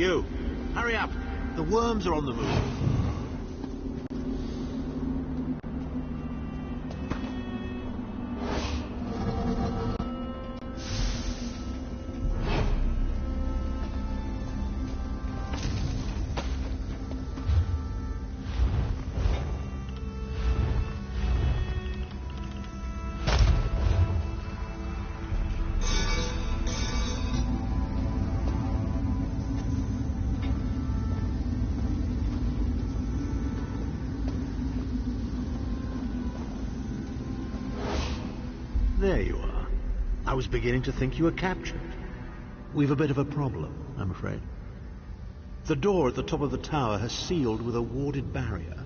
You, hurry up. The worms are on the move. There you are. I was beginning to think you were captured. We've a bit of a problem, I'm afraid. The door at the top of the tower has sealed with a warded barrier.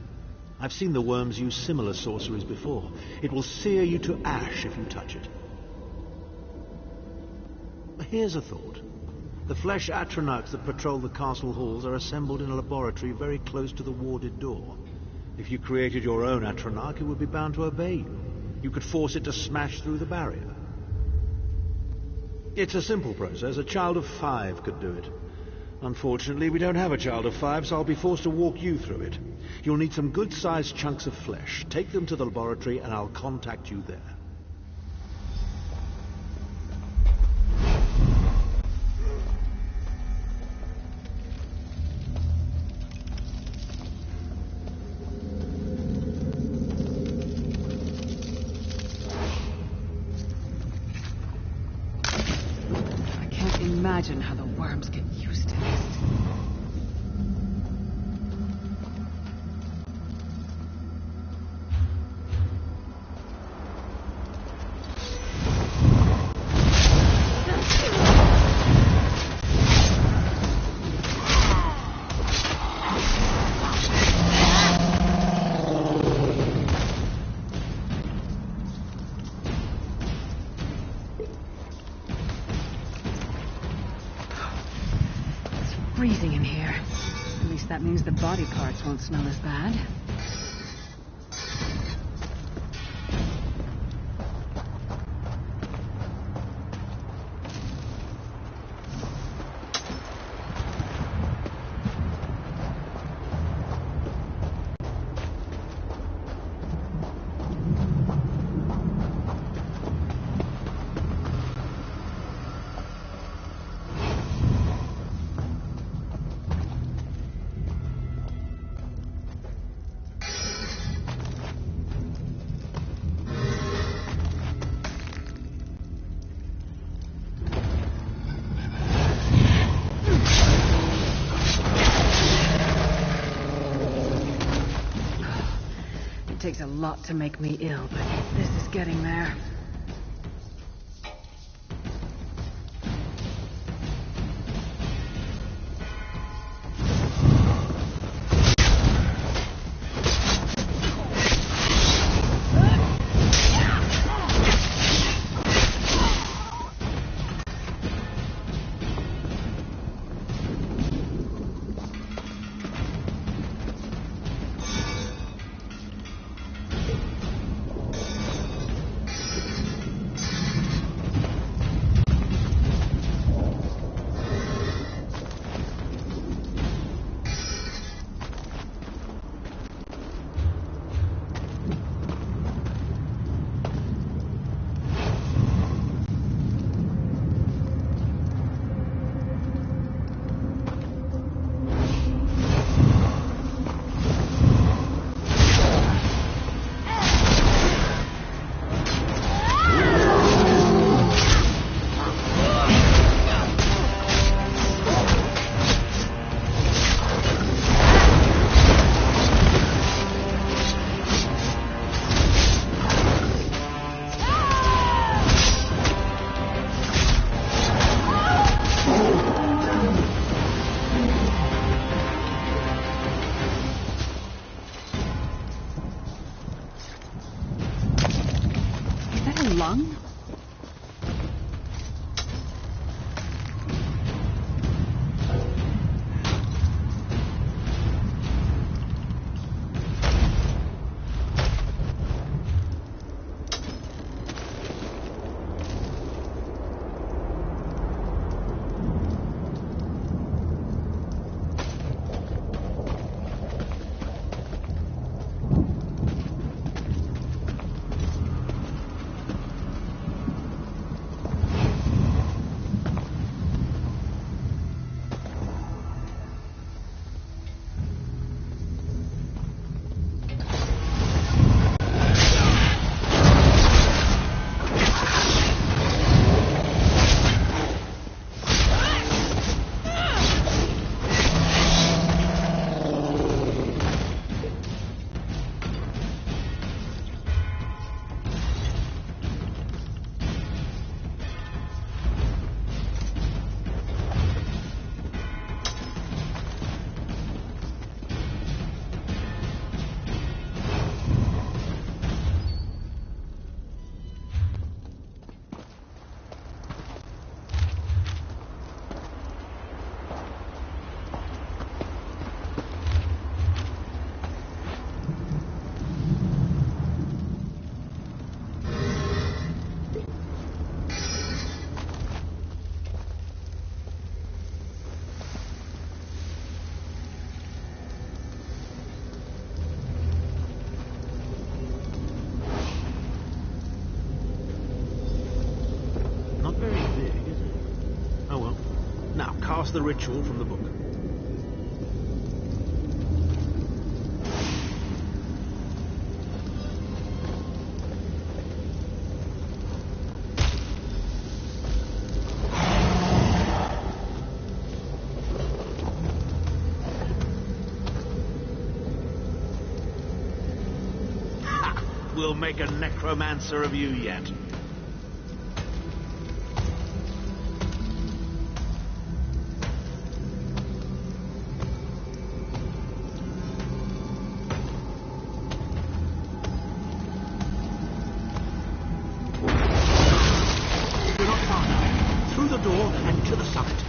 I've seen the worms use similar sorceries before. It will sear you to ash if you touch it. Here's a thought. The flesh atronachs that patrol the castle halls are assembled in a laboratory very close to the warded door. If you created your own atronach, it would be bound to obey you. You could force it to smash through the barrier. It's a simple process. A child of 5 could do it. Unfortunately, we don't have a child of 5, so I'll be forced to walk you through it. You'll need some good-sized chunks of flesh. Take them to the laboratory and I'll contact you there. Imagine how the worms get used to this. Freezing in here. At least that means the body parts won't smell as bad. It takes a lot to make me ill, but this is getting there. Lung? across the ritual from the book. We'll make a necromancer of you yet. We're not far now. Through the door and to the summit.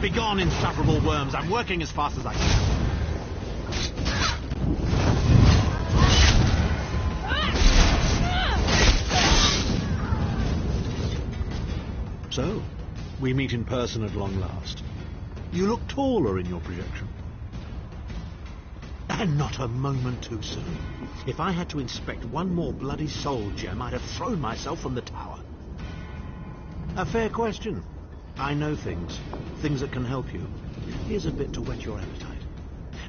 Begone, insufferable worms. I'm working as fast as I can. So, we meet in person at long last. You look taller in your projection. And not a moment too soon. If I had to inspect one more bloody soul gem, I'd have thrown myself from the tower. A fair question. I know things that can help you. Here's a bit to whet your appetite.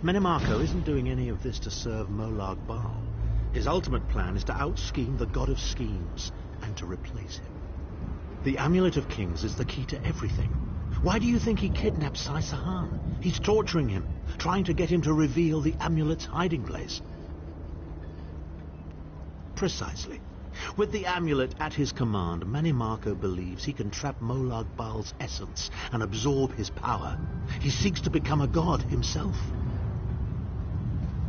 Menemarco isn't doing any of this to serve Molag Bal. His ultimate plan is to out-scheme the god of schemes and to replace him. The Amulet of Kings is the key to everything. Why do you think he kidnapped Sai Sahan? He's torturing him, trying to get him to reveal the amulet's hiding place. Precisely. With the amulet at his command, Menemarco believes he can trap Molag Bal's essence and absorb his power. He seeks to become a god himself.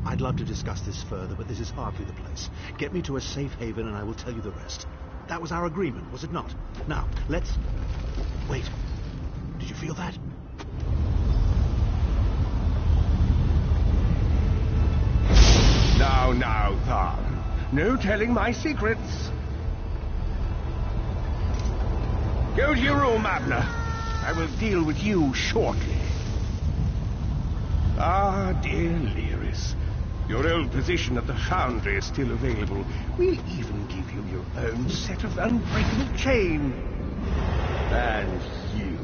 I'd love to discuss this further, but this is hardly the place. Get me to a safe haven and I will tell you the rest. That was our agreement, was it not? Now, let's... Wait. Did you feel that? Now, Tharn. No telling my secrets. Go to your room, Abner. I will deal with you shortly. Ah, dear Lyris. Your old position at the Foundry is still available. We'll even give you your own set of unbreakable chain. And you,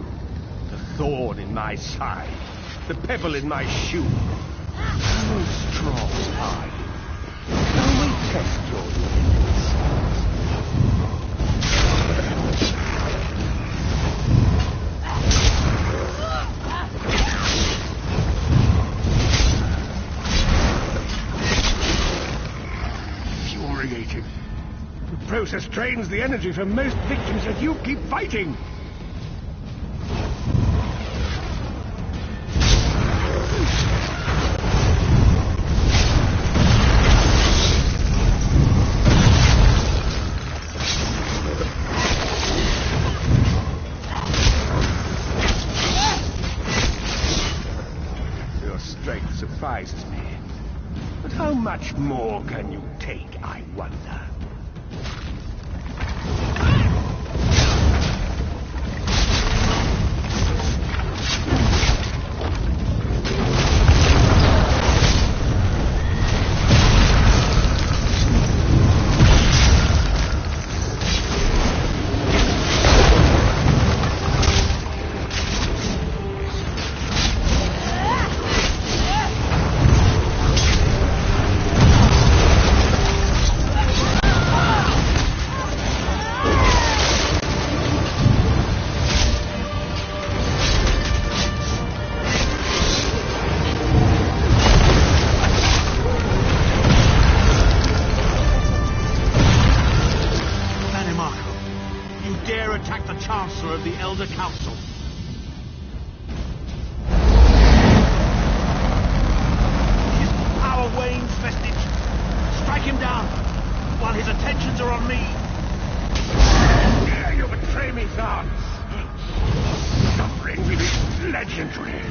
the thorn in my side, the pebble in my shoe. How strong are you? Shall we test your limits? Infuriating. The process drains the energy from most victims, yet you keep fighting. Surprises me. But how much more can you take, I wonder? Chancellor of the Elder Council. His power wanes, Vestige. Strike him down while his attentions are on me. You betray me, Tharn. Suffering will be legendary.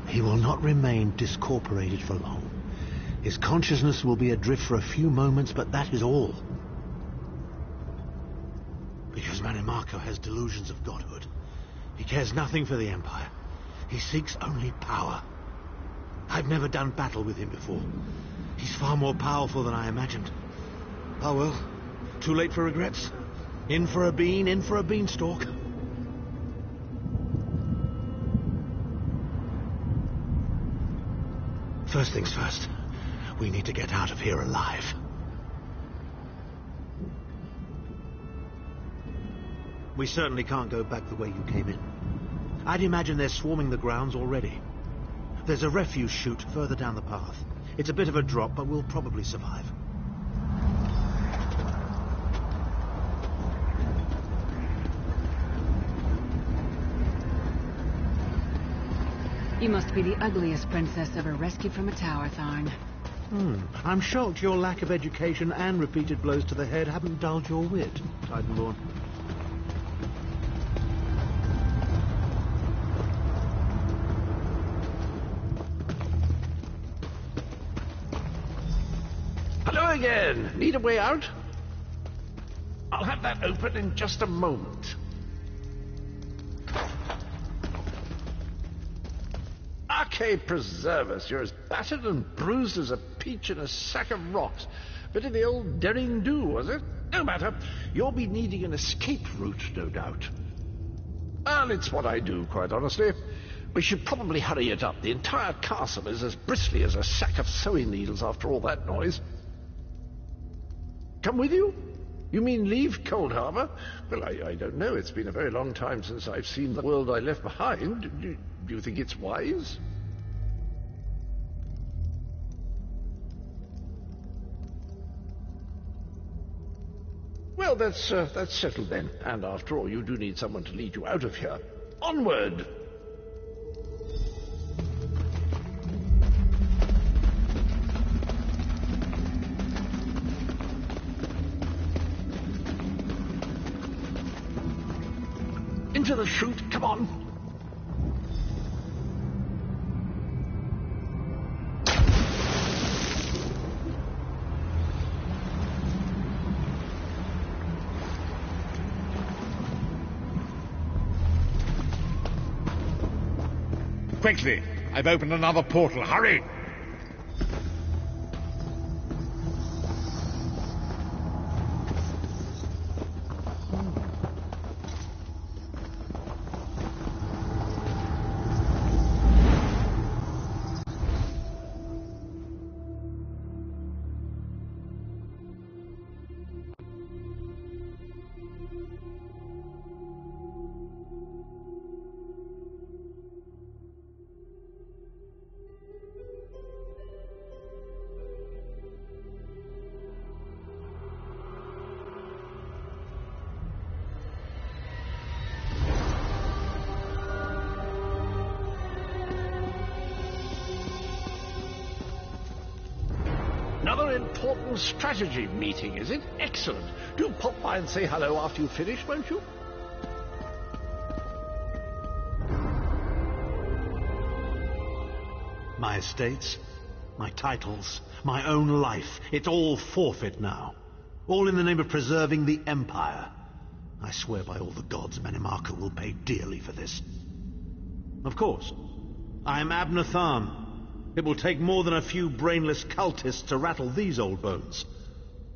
He will not remain discorporated for long. His consciousness will be adrift for a few moments, but that is all. Because Menemarco has delusions of godhood. He cares nothing for the Empire. He seeks only power. I've never done battle with him before. He's far more powerful than I imagined. Oh well, too late for regrets. In for a bean, in for a beanstalk. First things first. We need to get out of here alive. We certainly can't go back the way you came in. I'd imagine they're swarming the grounds already. There's a refuse chute further down the path. It's a bit of a drop, but we'll probably survive. You must be the ugliest princess ever rescued from a tower, Tharn. I'm shocked your lack of education and repeated blows to the head haven't dulled your wit, Titanborn. Hello again. Need a way out? I'll have that open in just a moment. Arcade preserve us. You're as battered and bruised as a peach in a sack of rocks. Bit of the old derring do, was it? No matter. You'll be needing an escape route, no doubt. Well, it's what I do, quite honestly. We should probably hurry it up. The entire castle is as bristly as a sack of sewing needles after all that noise. Come with you? You mean leave Cold Harbor? Well, I don't know. It's been a very long time since I've seen the world I left behind. Do you think it's wise? Well, that's settled then. And after all, you do need someone to lead you out of here. Onward! Into the chute, come on! Quickly! I've opened another portal. Hurry! Another important strategy meeting, is it? Excellent. Do pop by and say hello after you finish, won't you? My estates, my titles, my own life, it's all forfeit now. All in the name of preserving the Empire. I swear by all the gods Manimarco will pay dearly for this. Of course, I am Abner Tharn. It will take more than a few brainless cultists to rattle these old bones.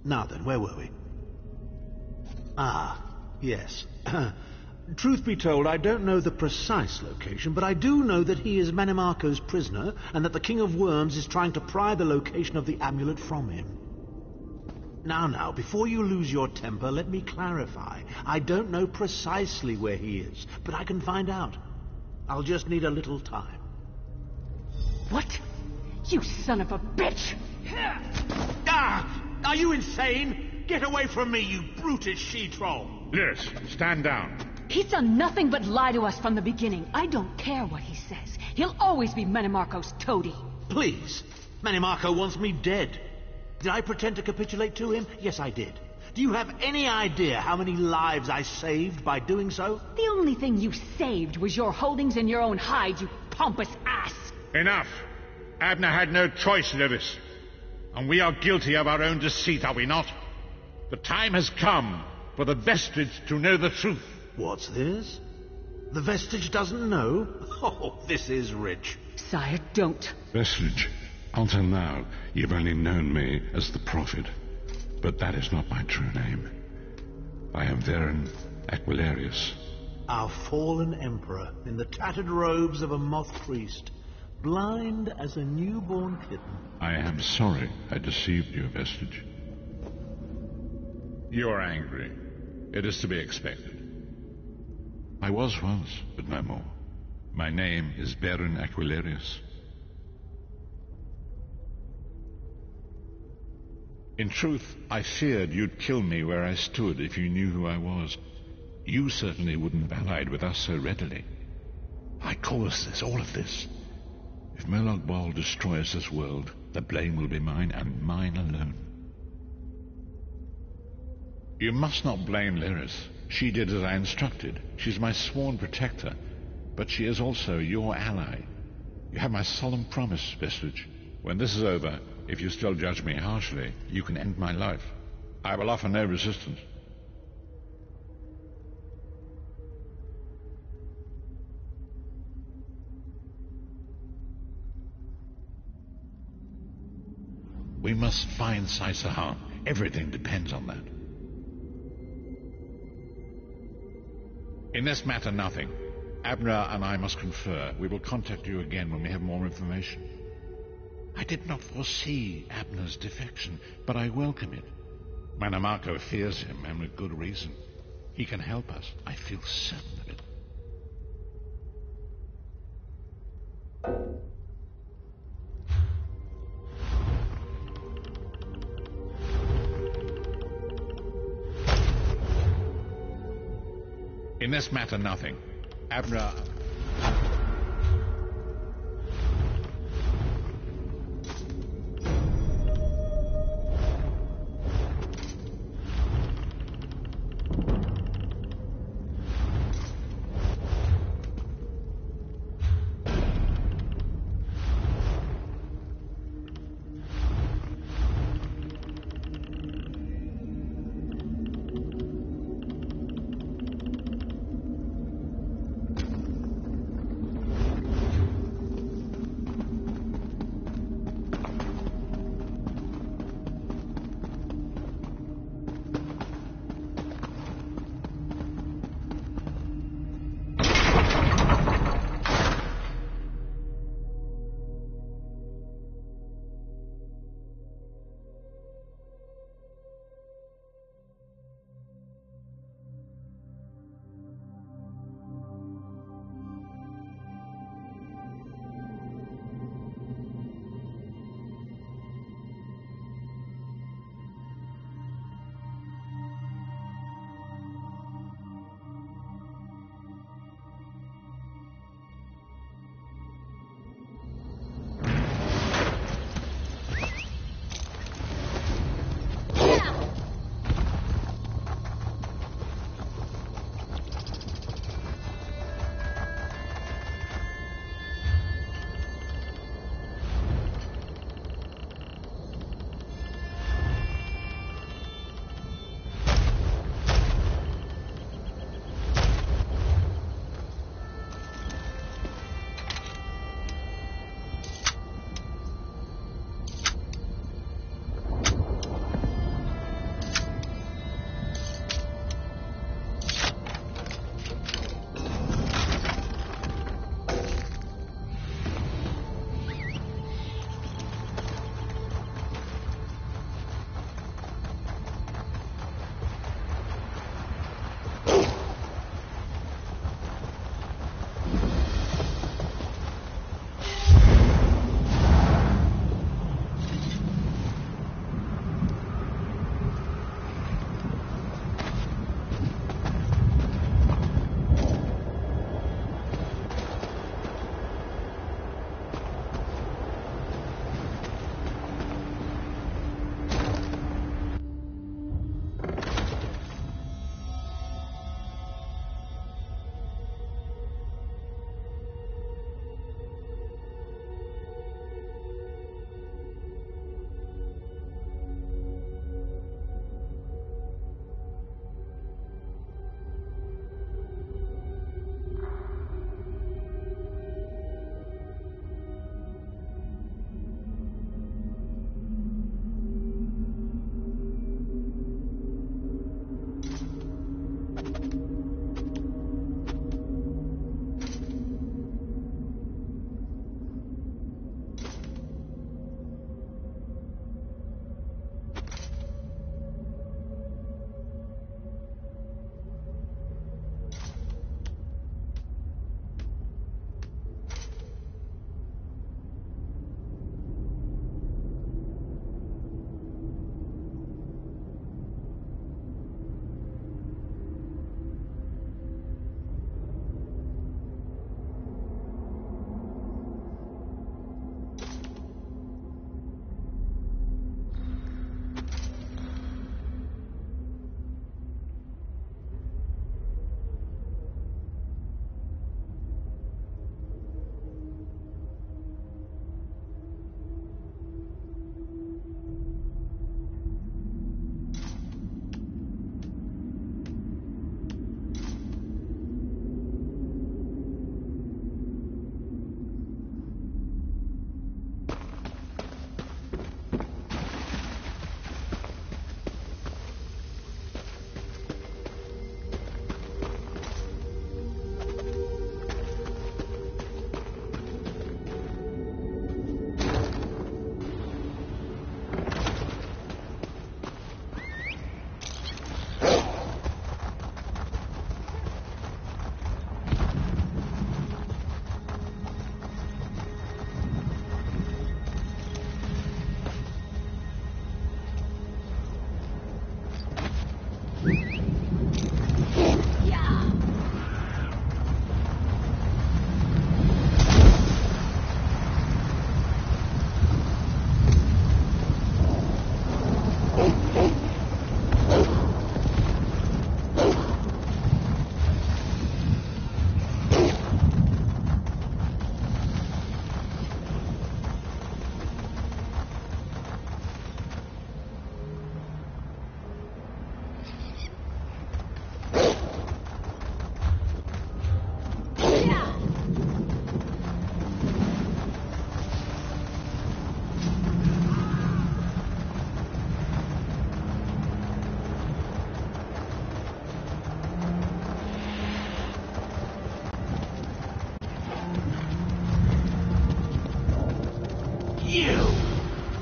Now then, where were we? Ah, yes. Truth be told, I don't know the precise location, but I do know that he is Manimarco's prisoner, and that the King of Worms is trying to pry the location of the amulet from him. Now, before you lose your temper, let me clarify. I don't know precisely where he is, but I can find out. I'll just need a little time. What? You son of a bitch! Ah! Are you insane? Get away from me, you brutish she-troll! Yes, stand down. He's done nothing but lie to us from the beginning. I don't care what he says. He'll always be Manimarco's toady. Please. Manimarco wants me dead. Did I pretend to capitulate to him? Yes, I did. Do you have any idea how many lives I saved by doing so? The only thing you saved was your holdings in your own hide, you pompous ass! Enough! Abner had no choice, Lewis. And we are guilty of our own deceit, are we not? The time has come for the Vestige to know the truth. What's this? The Vestige doesn't know? Oh, this is rich. Sire, don't. Vestige, until now, you've only known me as the Prophet. But that is not my true name. I am Varen Aquilarius. Our fallen emperor, in the tattered robes of a moth priest, blind as a newborn kitten. I am sorry I deceived you, Vestige. You are angry. It is to be expected. I was once, but no more. My name is Varen Aquilarius. In truth, I feared you'd kill me where I stood if you knew who I was. You certainly wouldn't have allied with us so readily. I caused all of this. If Murloc Ball destroys this world, the blame will be mine and mine alone. You must not blame Lyris. She did as I instructed. She's my sworn protector, but she is also your ally. You have my solemn promise, Vestige. When this is over, if you still judge me harshly, you can end my life. I will offer no resistance. We must find Saisahan. Everything depends on that. In this matter, nothing. Abner and I must confer. We will contact you again when we have more information. I did not foresee Abner's defection, but I welcome it. Manamarco fears him, and with good reason. He can help us. I feel certain of it. In this matter, nothing. Abner...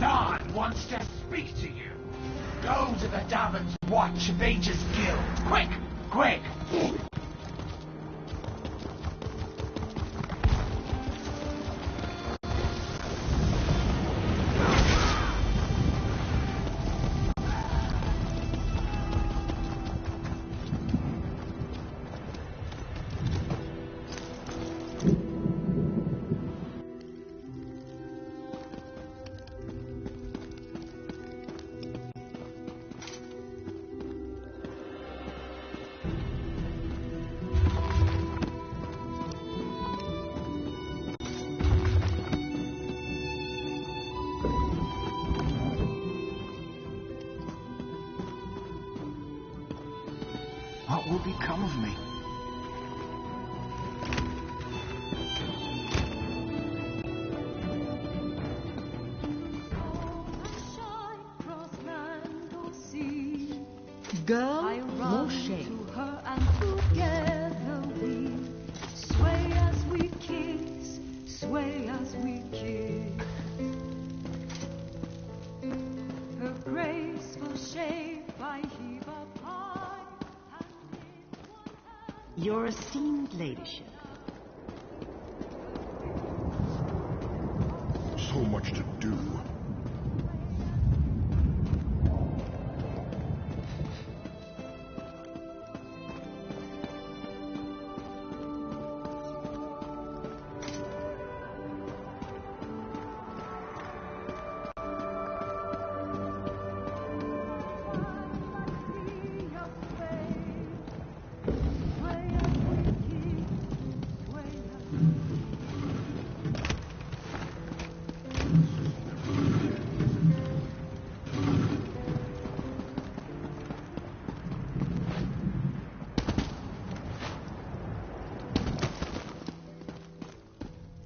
Don wants to speak to you. Go to the Davins Watch Mages Guild. Quick! Quick! What will become of me? Girl, I no run shame. to her and together we sway as we kiss, sway as we kiss. Her graceful shape I heave up high, and in one hand Your esteemed ladyship. So much to do.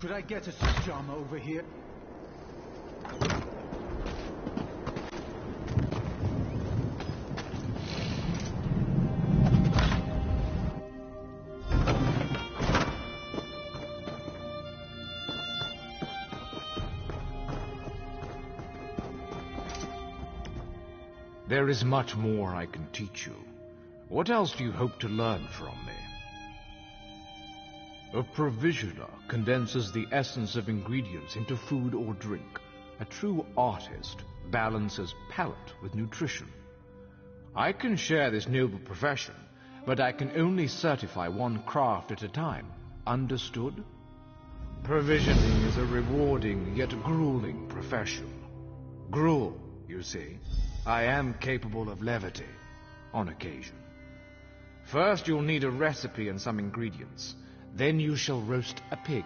Could I get us a jam over here? There is much more I can teach you. What else do you hope to learn from me? A provisioner condenses the essence of ingredients into food or drink. A true artist balances palate with nutrition. I can share this noble profession, but I can only certify one craft at a time. Understood? Provisioning is a rewarding yet grueling profession. Gruel, you see. I am capable of levity, on occasion. First, you'll need a recipe and some ingredients. Then you shall roast a pig.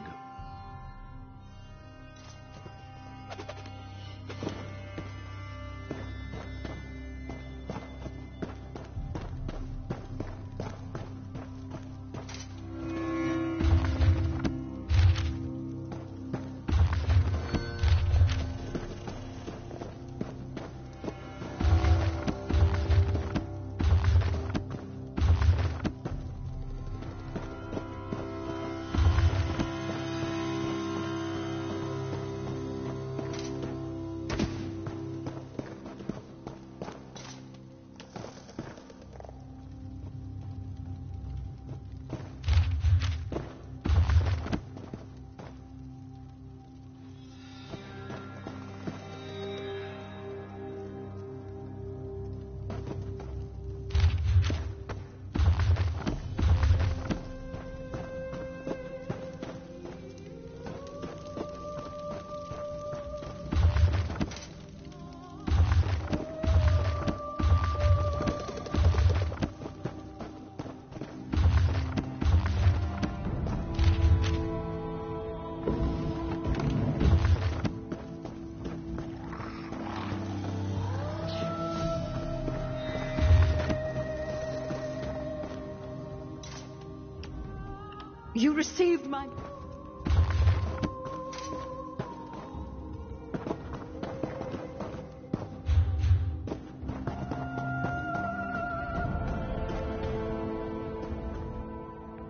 You received my...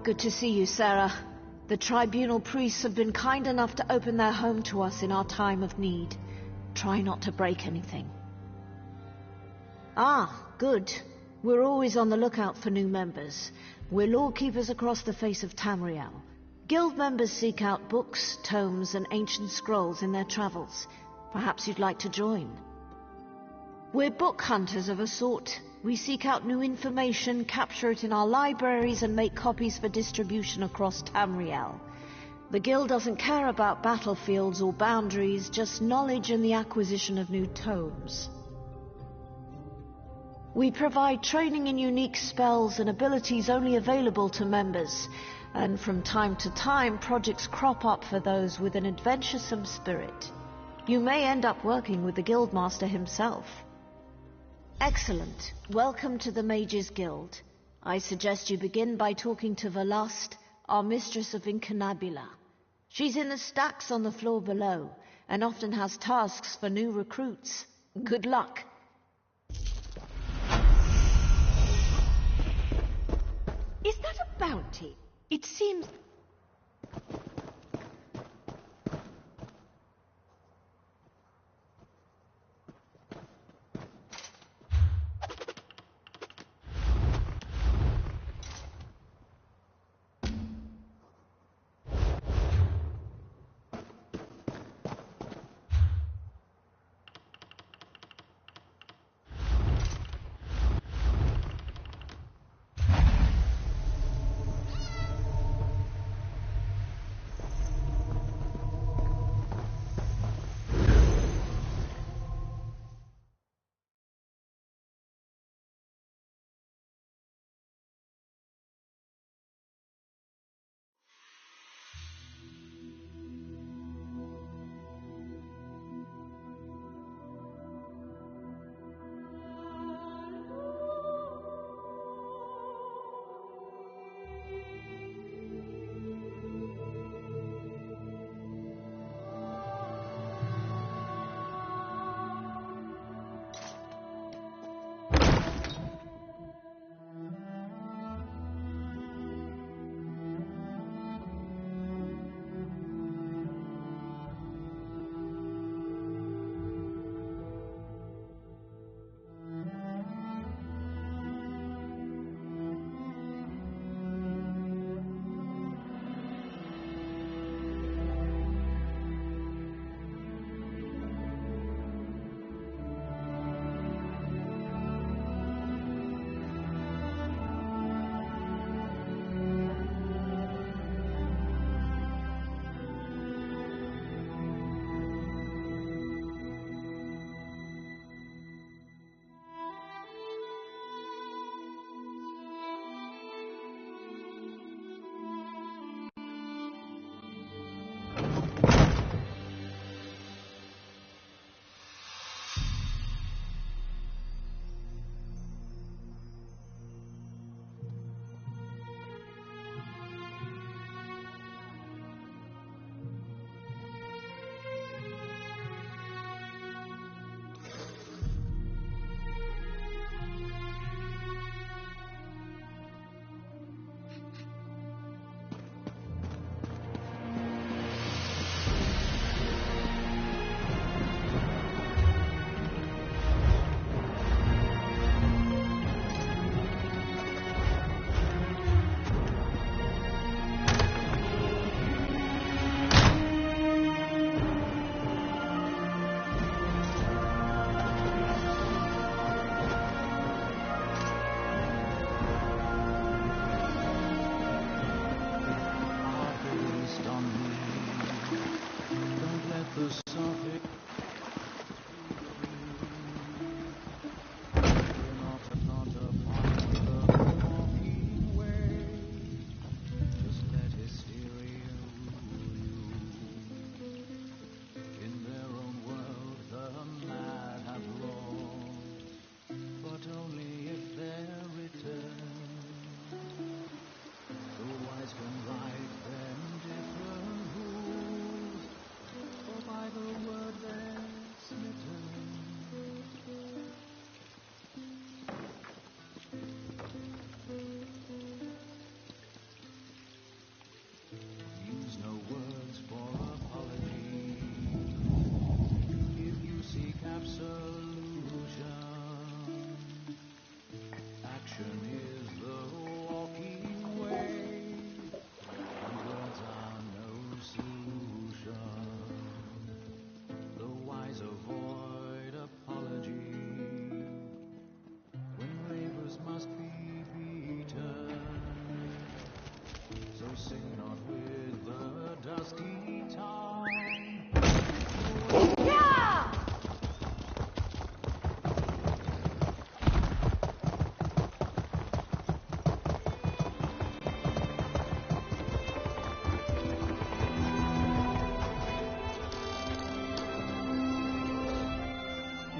Good to see you, Sarah. The tribunal priests have been kind enough to open their home to us in our time of need. Try not to break anything. Ah, good. We're always on the lookout for new members. We're lawkeepers across the face of Tamriel. Guild members seek out books, tomes, and ancient scrolls in their travels. Perhaps you'd like to join. We're book hunters of a sort. We seek out new information, capture it in our libraries, and make copies for distribution across Tamriel. The Guild doesn't care about battlefields or boundaries, just knowledge and the acquisition of new tomes. We provide training in unique spells and abilities only available to members, and from time to time projects crop up for those with an adventuresome spirit. You may end up working with the Guildmaster himself. Excellent. Welcome to the Mages Guild. I suggest you begin by talking to Velast, our mistress of Incunabula. She's in the stacks on the floor below, and often has tasks for new recruits. Good luck. Is that a bounty? It seems...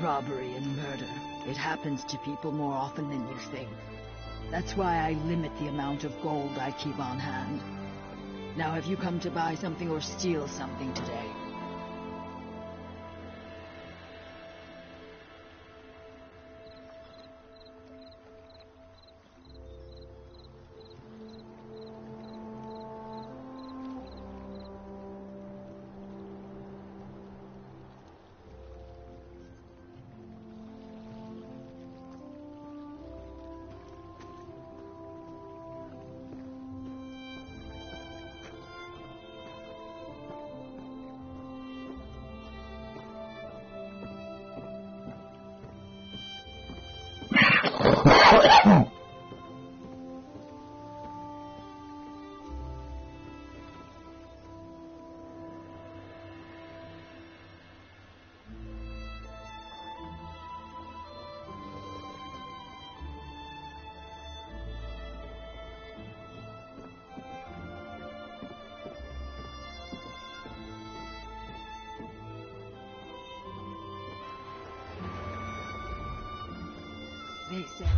Robbery and murder. It happens to people more often than you think. That's why I limit the amount of gold I keep on hand. Now, have you come to buy something or steal something today? They said.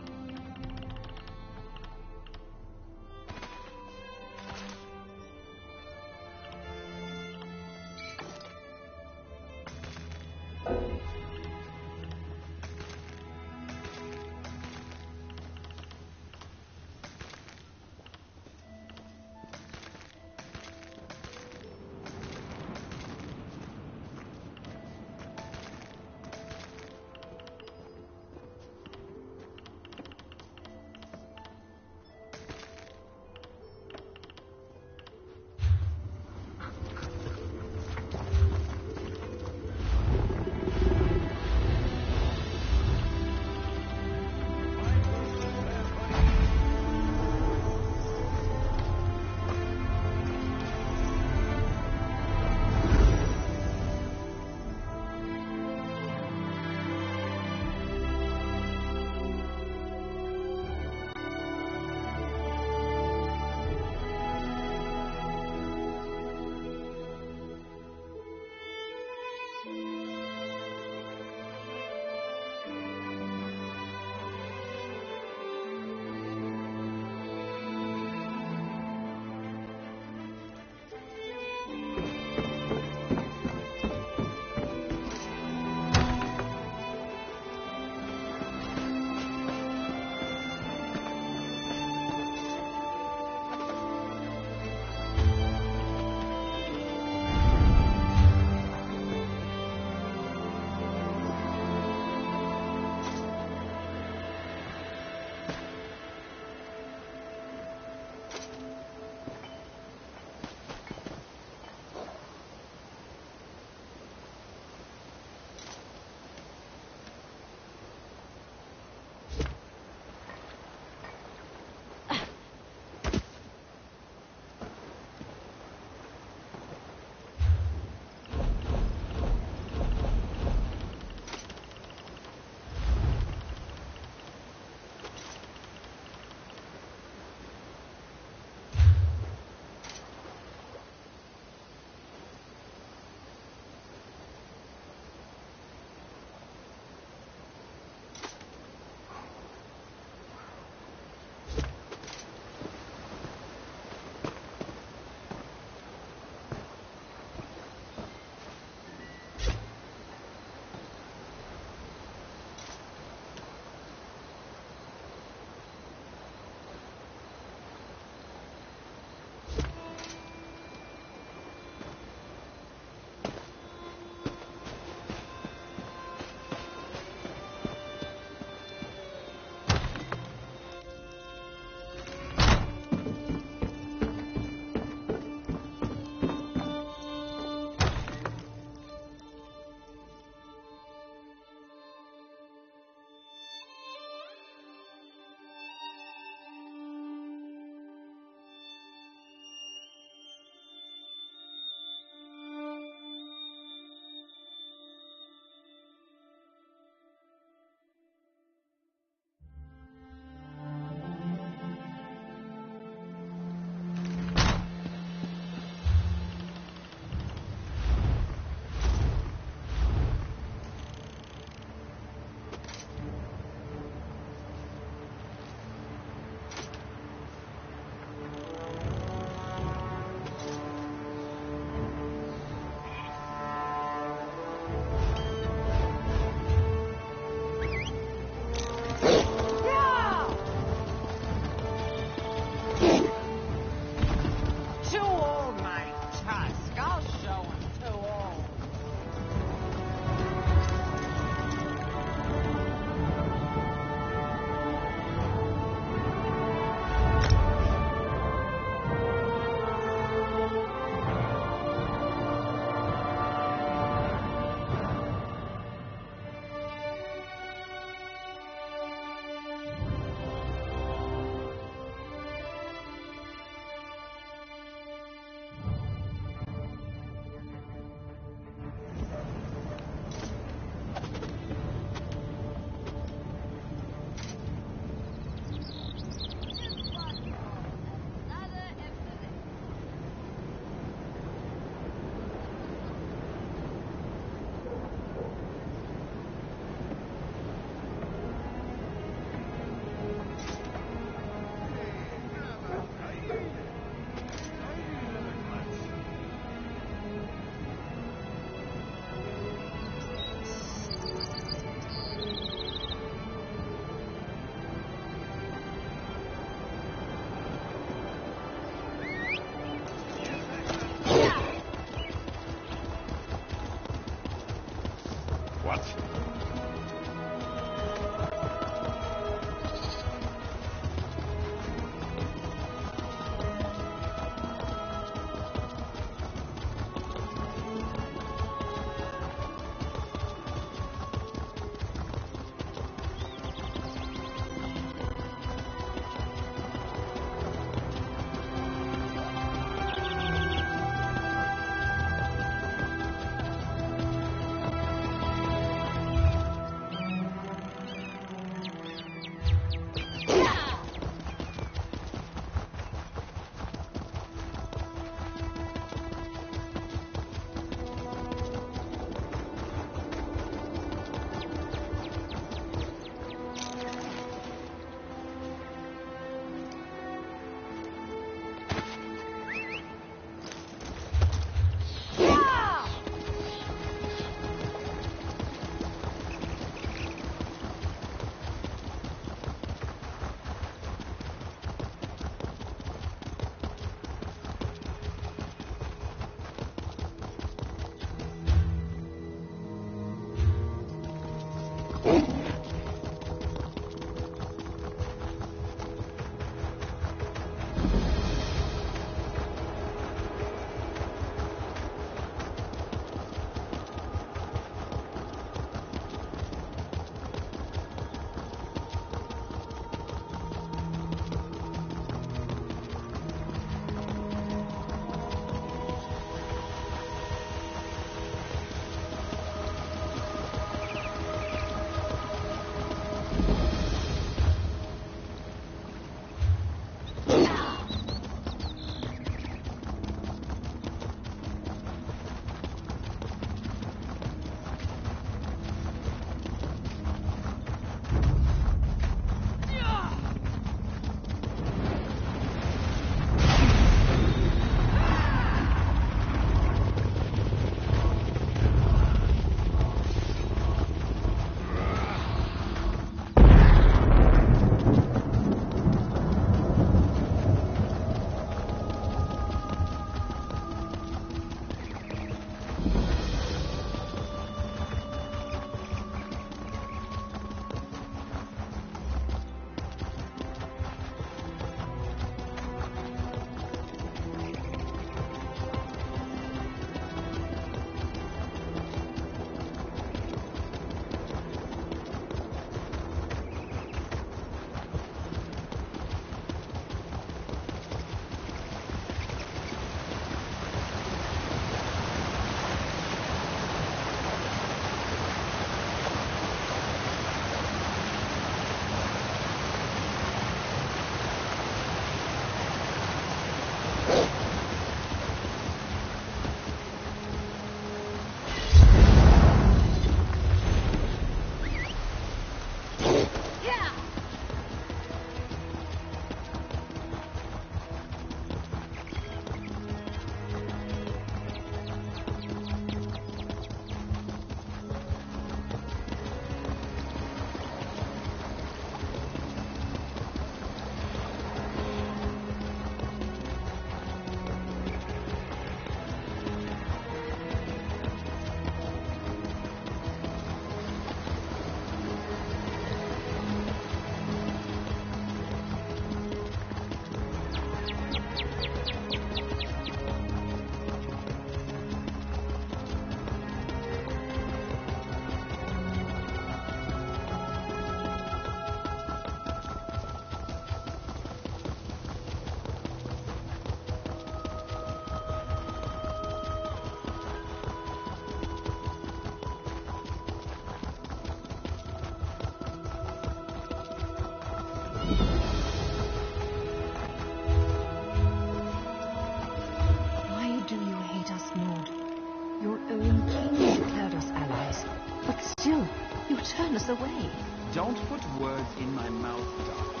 us away. Don't put words in my mouth, Doctor.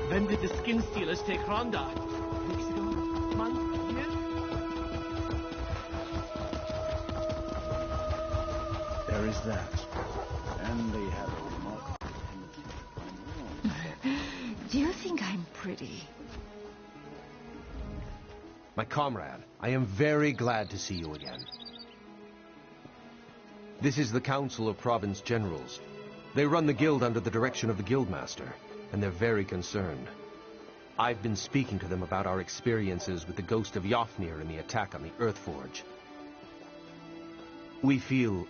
When did the skin stealers take Rhonda? Weeks ago? Month? Year? There is that. And they have a remarkable tendency to find wrong. Do you think I'm pretty? My comrade, I am very glad to see you again. This is the Council of Province Generals. They run the guild under the direction of the Guildmaster, and they're very concerned. I've been speaking to them about our experiences with the ghost of Yofnir and the attack on the Earthforge. We feel...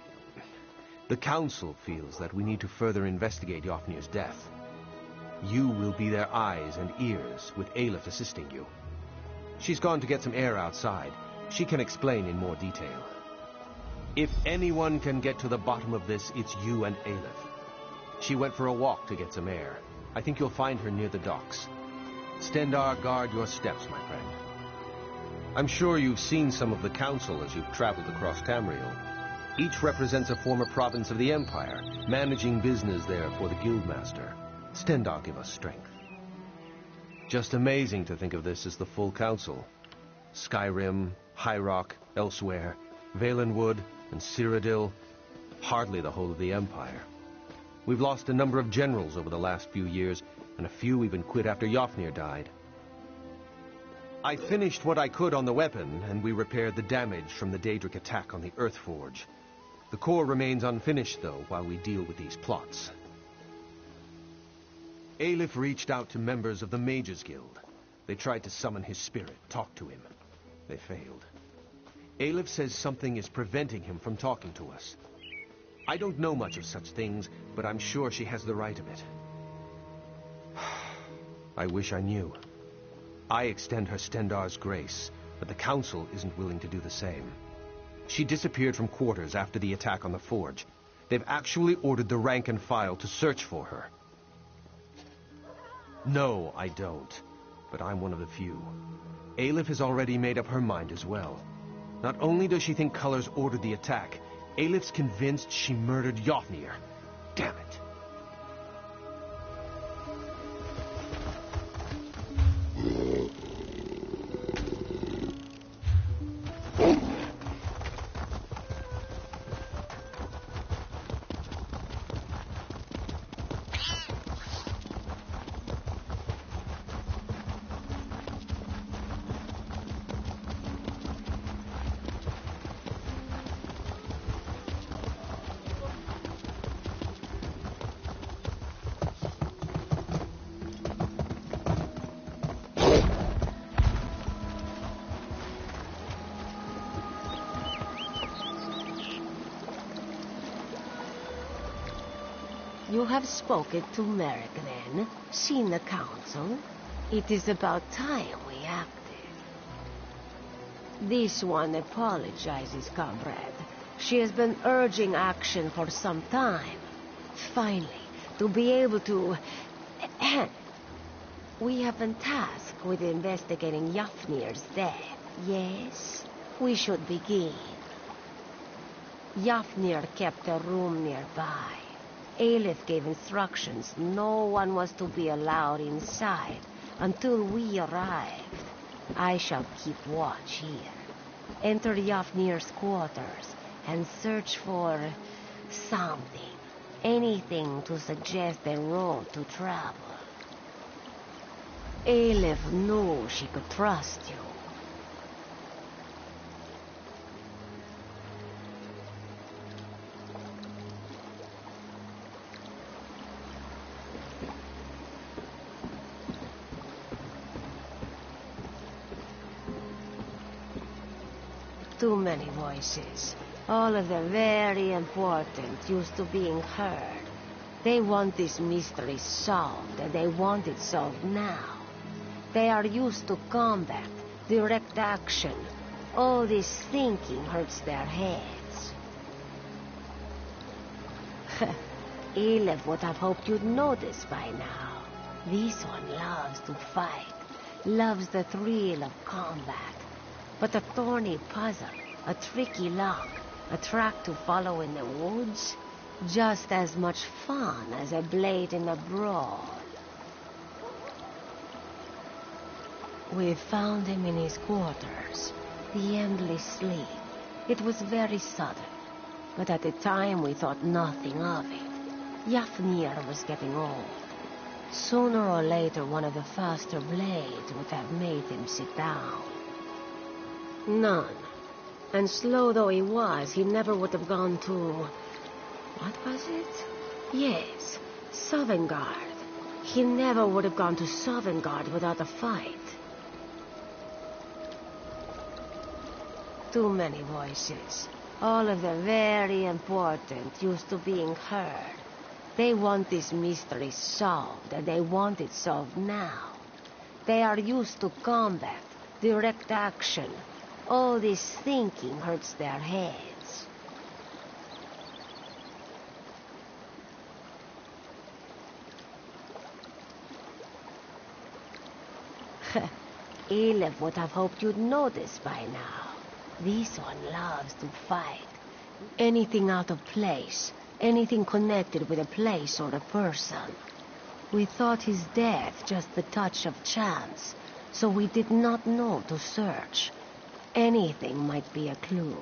The Council feels that we need to further investigate Yofnir's death. You will be their eyes and ears, with Aleph assisting you. She's gone to get some air outside. She can explain in more detail. If anyone can get to the bottom of this, it's you and Aleph. She went for a walk to get some air. I think you'll find her near the docks. Stendarr, guard your steps, my friend. I'm sure you've seen some of the Council as you've traveled across Tamriel. Each represents a former province of the Empire, managing business there for the Guildmaster. Stendarr give us strength. Just amazing to think of this as the full Council. Skyrim, High Rock, elsewhere, Valenwood, and Cyrodiil. Hardly the whole of the Empire. We've lost a number of generals over the last few years, and a few even quit after Yofnir died. I finished what I could on the weapon, and we repaired the damage from the Daedric attack on the Earthforge. The core remains unfinished, though, while we deal with these plots. Aleph reached out to members of the Mages Guild. They tried to summon his spirit, talk to him. They failed. Aleph says something is preventing him from talking to us. I don't know much of such things, but I'm sure she has the right of it. I wish I knew. I extend her Stendarr's grace, but the Council isn't willing to do the same. She disappeared from quarters after the attack on the Forge. They've actually ordered the rank and file to search for her. No, I don't. But I'm one of the few. Aleph has already made up her mind as well. Not only does she think Colors ordered the attack, Aleph's convinced she murdered Yofnir. Damn it. You have spoken to Merrick, then? Seen the Council? It is about time we acted. This one apologizes, comrade. She has been urging action for some time. Finally, to be able to... We have been tasked with investigating Yofnir's death. Yes, we should begin. Yofnir kept a room nearby. Aleph gave instructions no one was to be allowed inside until we arrived. I shall keep watch here. Enter Yofnir's quarters and search for something. Anything to suggest a road to travel. Aleph knew she could trust you. Too many voices. All of them very important, used to being heard. They want this mystery solved, and they want it solved now. They are used to combat, direct action. All this thinking hurts their heads. Aleph would have hoped you'd notice by now. This one loves to fight. loves the thrill of combat. But a thorny puzzle, a tricky lock, a track to follow in the woods, just as much fun as a blade in a brawl. We found him in his quarters, the endless sleep. It was very sudden, but at the time we thought nothing of it. Yafnir was getting old. Sooner or later, one of the faster blades would have made him sit down. None. And slow though he was, he never would have gone to... What was it? Yes, Sovngarde. He never would have gone to Sovngarde without a fight. Too many voices. All of the very important used to being heard. They want this mystery solved, and they want it solved now. They are used to combat, direct action. All this thinking hurts their heads. Elif would have hoped you'd notice by now. This one loves to fight. Anything out of place, anything connected with a place or a person. We thought his death just the touch of chance, so we did not know to search. Anything might be a clue.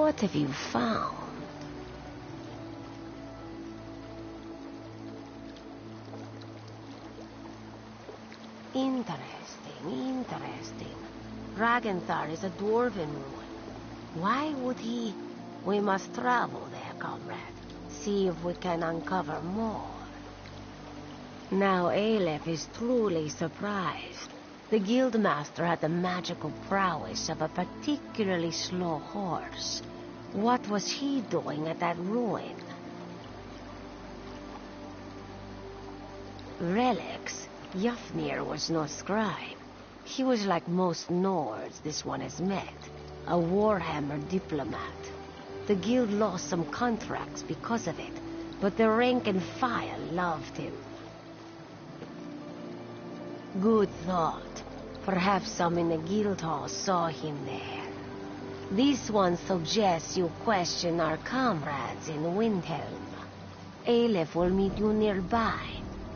What have you found? Interesting. Ragenthar is a dwarven ruin. Why would he... We must travel there, comrade. See if we can uncover more. Now Aleph is truly surprised. The guildmaster had the magical prowess of a particularly slow horse. What was he doing at that ruin? Relics? Yafnir was no scribe. He was like most Nords this one has met. A Warhammer diplomat. The guild lost some contracts because of it, but the rank and file loved him. Good thought. Perhaps some in the guild hall saw him there. This one suggests you question our comrades in Windhelm. Aleph will meet you nearby.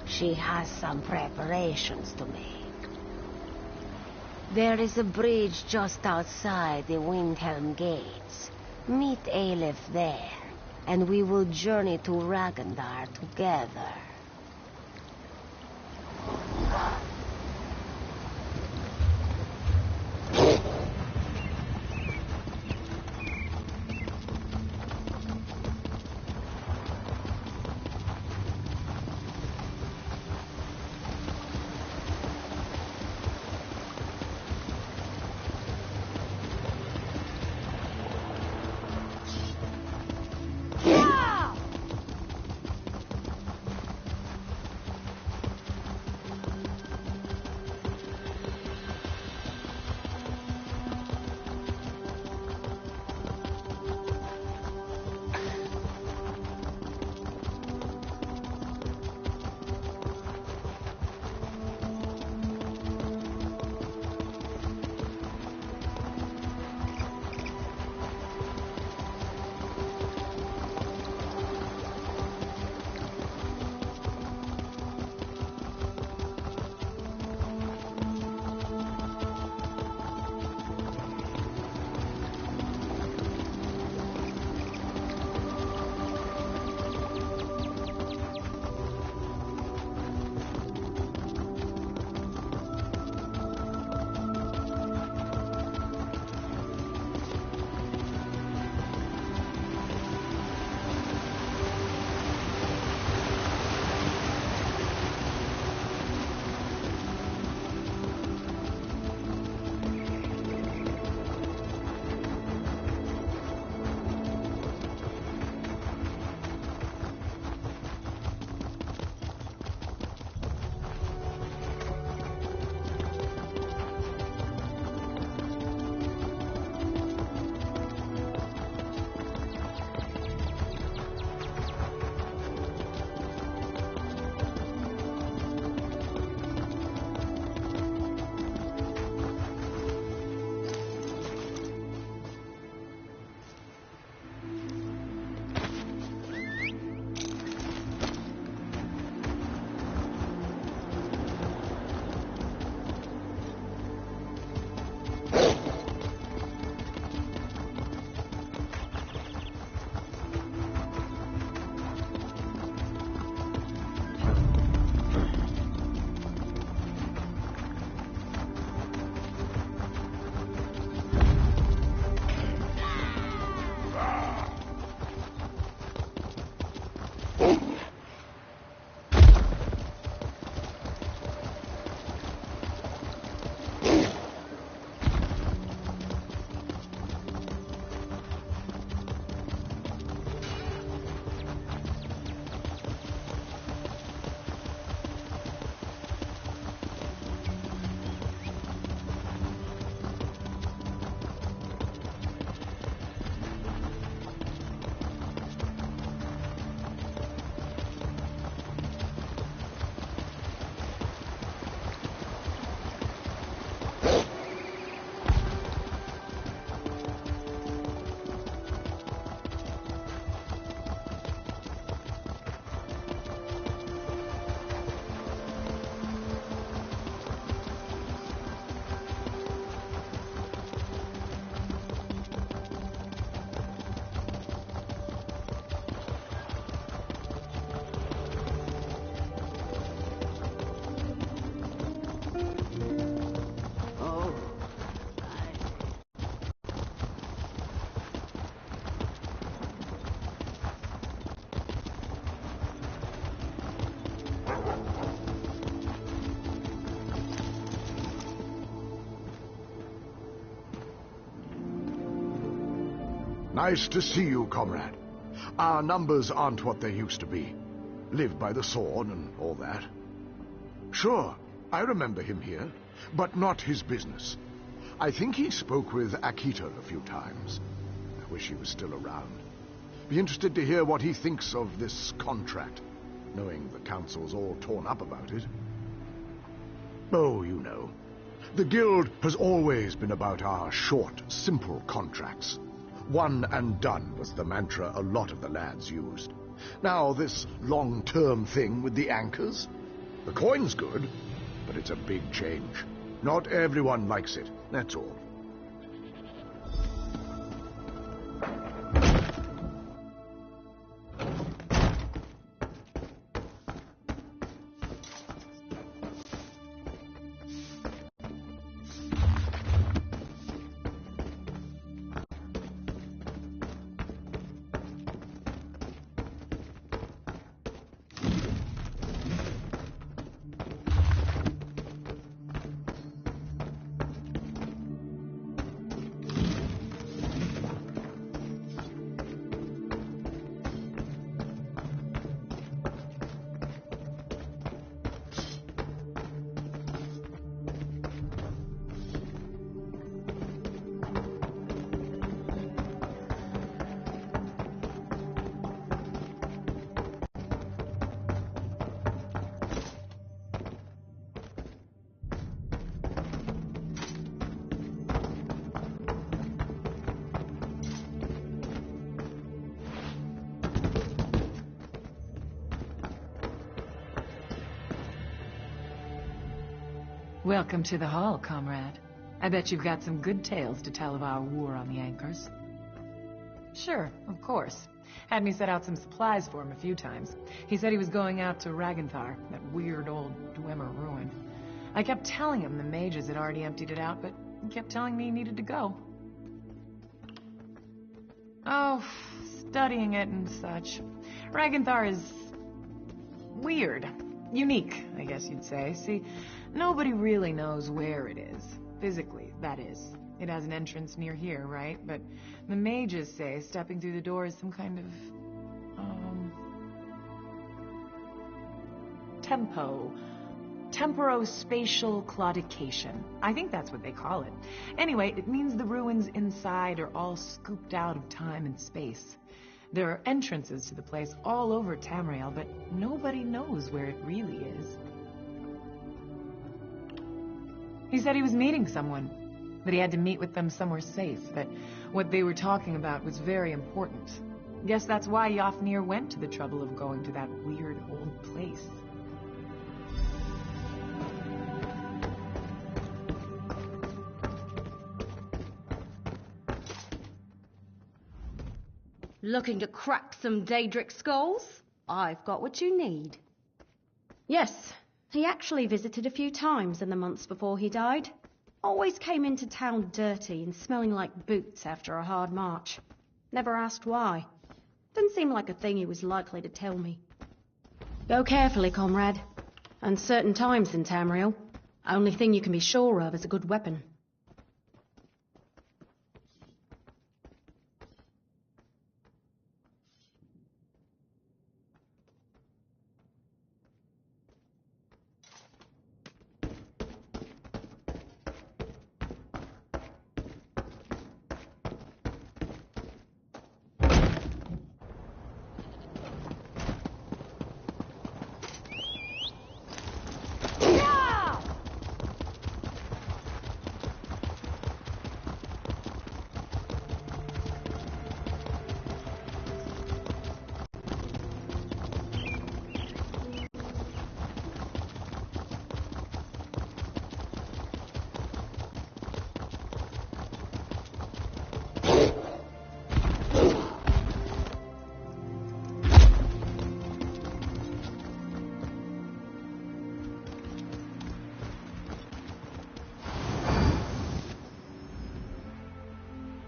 She has some preparations to make. There is a bridge just outside the Windhelm gates. Meet Aleph there, and we will journey to Ragnar together. Nice to see you, comrade. Our numbers aren't what they used to be. Live by the sword and all that. Sure, I remember him here, but not his business. I think he spoke with Akita a few times. I wish he was still around. Be interested to hear what he thinks of this contract, knowing the council's all torn up about it. Oh, you know. The guild has always been about our short, simple contracts. One and done was the mantra a lot of the lads used. Now this long-term thing with the anchors? The coin's good, but it's a big change. Not everyone likes it, that's all. Welcome to the hall, comrade. I bet you've got some good tales to tell of our war on the anchors. Sure, of course. Had me set out some supplies for him a few times. He said he was going out to Ragenthar, that weird old Dwemer ruin. I kept telling him the mages had already emptied it out, but he kept telling me he needed to go. Oh, studying it and such. Ragenthar is weird. Unique, I guess you'd say. See, nobody really knows where it is. Physically, that is. It has an entrance near here, right? But the mages say stepping through the door is some kind of... Temporospatial claudication. I think that's what they call it. Anyway, it means the ruins inside are all scooped out of time and space. There are entrances to the place all over Tamriel, but nobody knows where it really is. He said he was meeting someone, that he had to meet with them somewhere safe, that what they were talking about was very important. Guess that's why Yofnir went to the trouble of going to that weird old place. Looking to crack some Daedric skulls? I've got what you need. Yes, he actually visited a few times in the months before he died. Always came into town dirty and smelling like boots after a hard march. Never asked why. Didn't seem like a thing he was likely to tell me. Go carefully, comrade. Uncertain times in Tamriel. Only thing you can be sure of is a good weapon.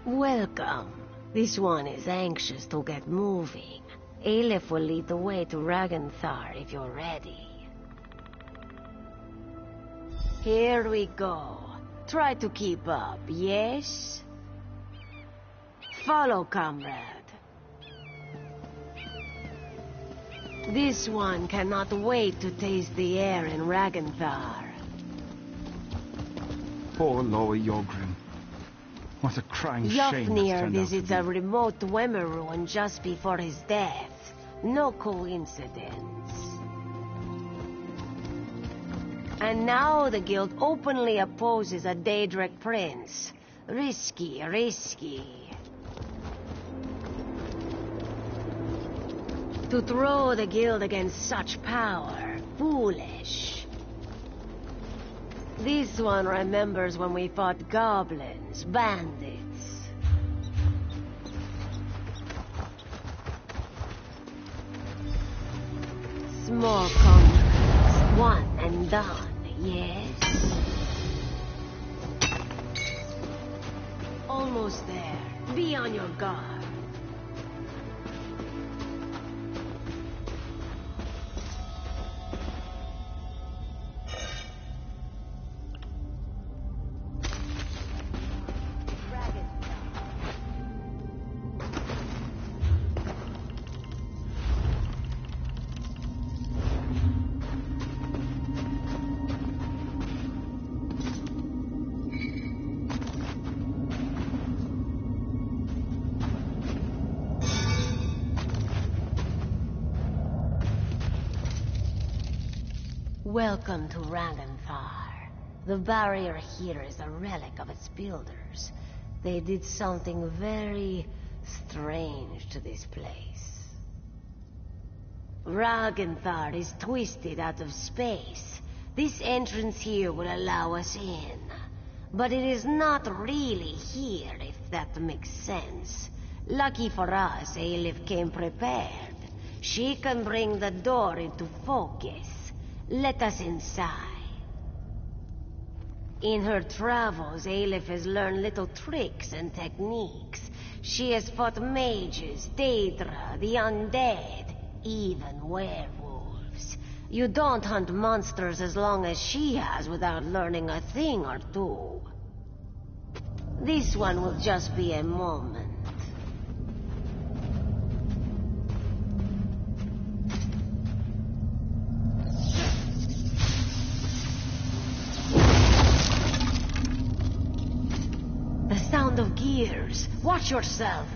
Welcome. This one is anxious to get moving. Aleph will lead the way to Ragenthar if you're ready. Here we go. Try to keep up, yes? Follow, comrade. This one cannot wait to taste the air in Ragenthar. Poor Loa Yogrim. What a crying shame that's Yofnir turned out to visits be. a remote Wemmer ruin just before his death. No coincidence. And now the guild openly opposes a Daedric prince. Risky, risky. To throw the guild against such power, foolish. This one remembers when we fought goblins, bandits. Small conquests, one and done, yes? Almost there. Be on your guard. Welcome to Ragenthar. The barrier here is a relic of its builders. They did something very strange to this place. Ragenthar is twisted out of space. This entrance here will allow us in. But it is not really here, if that makes sense. Lucky for us, Aelif came prepared. She can bring the door into focus. Let us inside. In her travels, Aelif has learned little tricks and techniques. She has fought mages, Daedra, the undead, even werewolves. You don't hunt monsters as long as she has without learning a thing or two. This one will just be a moment. Sound of gears. Watch yourself.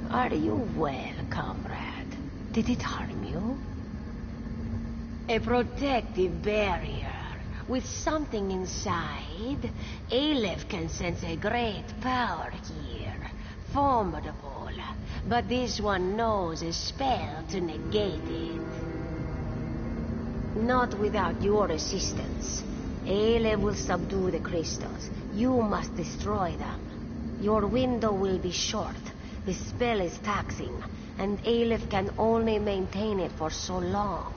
Are you well, comrade? Did it harm you? A protective barrier. With something inside, Aleph can sense a great power here. Formidable. But this one knows a spell to negate it. Not without your assistance. Aleph will subdue the crystals. You must destroy them. Your window will be short. The spell is taxing, and Aleph can only maintain it for so long.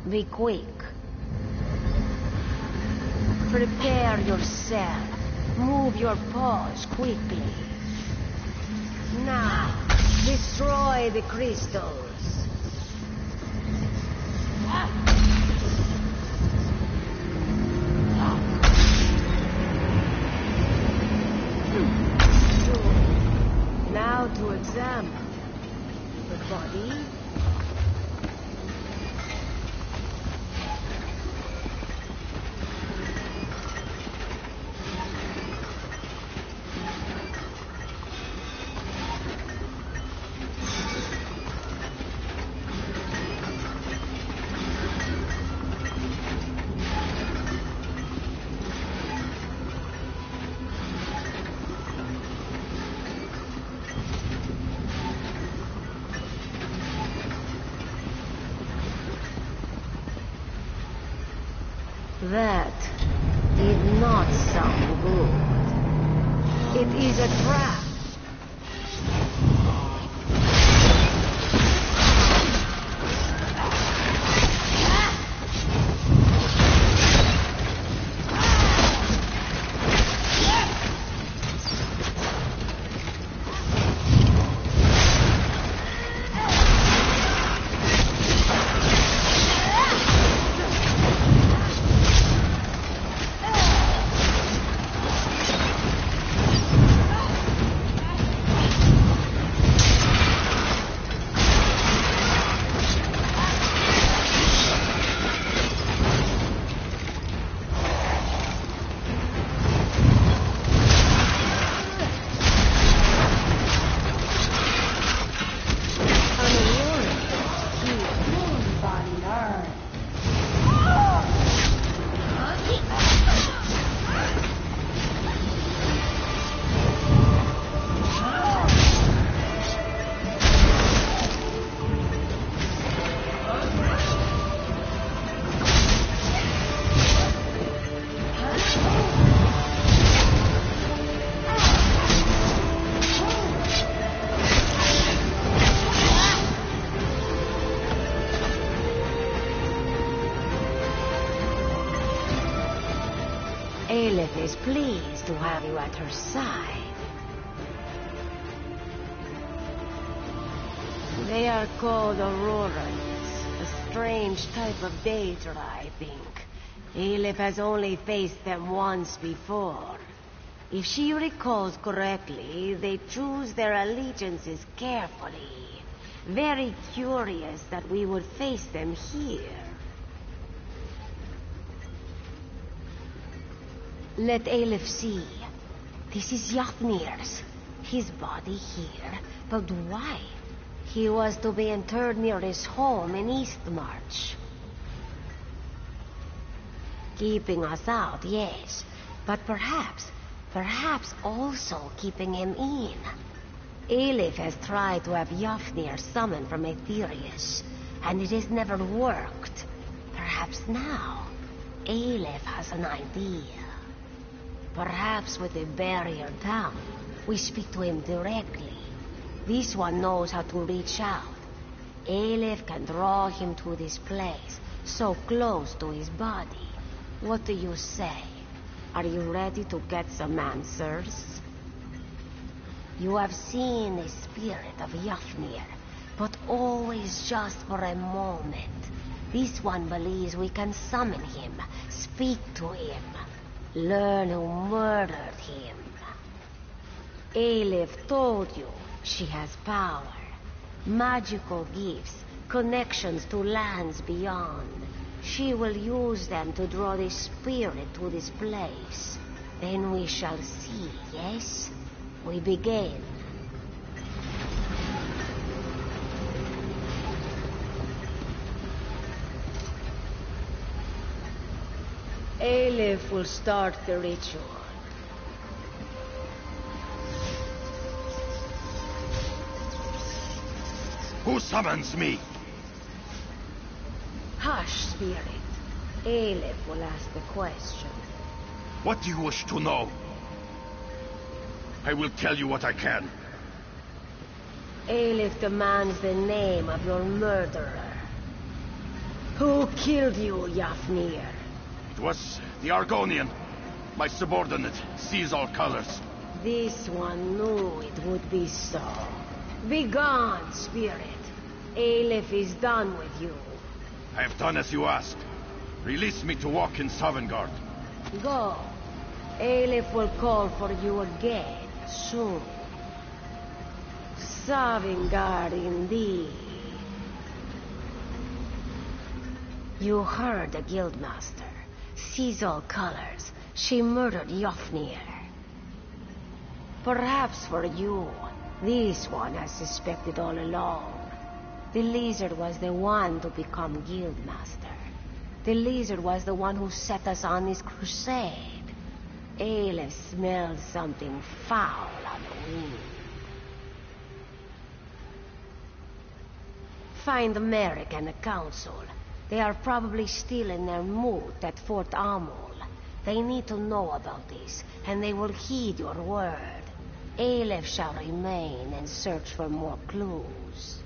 Be quick. Prepare yourself. Move your paws quickly. Now, destroy the crystals. Now to examine the body. That did not sound good. It is a trap. Aelith is pleased to have you at her side. They are called auroras, a strange type of Daedra, I think. Aelith has only faced them once before. If she recalls correctly, they choose their allegiances carefully. Very curious that we would face them here. Let Aelith see. This is Yafnir's. His body here. But why? He was to be interred near his home in Eastmarch. Keeping us out, yes. But perhaps also keeping him in. Aelith has tried to have Yafnir summoned from Aetherius, and it has never worked. Perhaps now, Aelith has an idea. Perhaps with the barrier down, we speak to him directly. This one knows how to reach out. Aelith can draw him to this place, so close to his body. What do you say? Are you ready to get some answers? You have seen the spirit of Yafnir, but always just for a moment. This one believes we can summon him, speak to him. Learn who murdered him. Aelith told you she has power. Magical gifts, connections to lands beyond. She will use them to draw the spirit to this place. Then we shall see, yes? We begin. Aelith will start the ritual. Who summons me? Hush, spirit. Aelith will ask the question. What do you wish to know? I will tell you what I can. Aelith demands the name of your murderer. Who killed you, Yafnir? It was the Argonian. My subordinate sees all colors. This one knew it would be so. Be gone, spirit. Aleph is done with you. I have done as you asked. Release me to walk in Sovngarde. Go. Aleph will call for you again, soon. Sovngarde indeed. You heard the Guildmaster. Sees all colors. She murdered Jofnir. Perhaps for you, this one has suspected all along. The lizard was the one to become Guildmaster. The lizard was the one who set us on this crusade. Aleph smells something foul on the wind. Find Merrick and the Council. They are probably still in their moot at Fort Amul. They need to know about this, and they will heed your word. Aleph shall remain and search for more clues.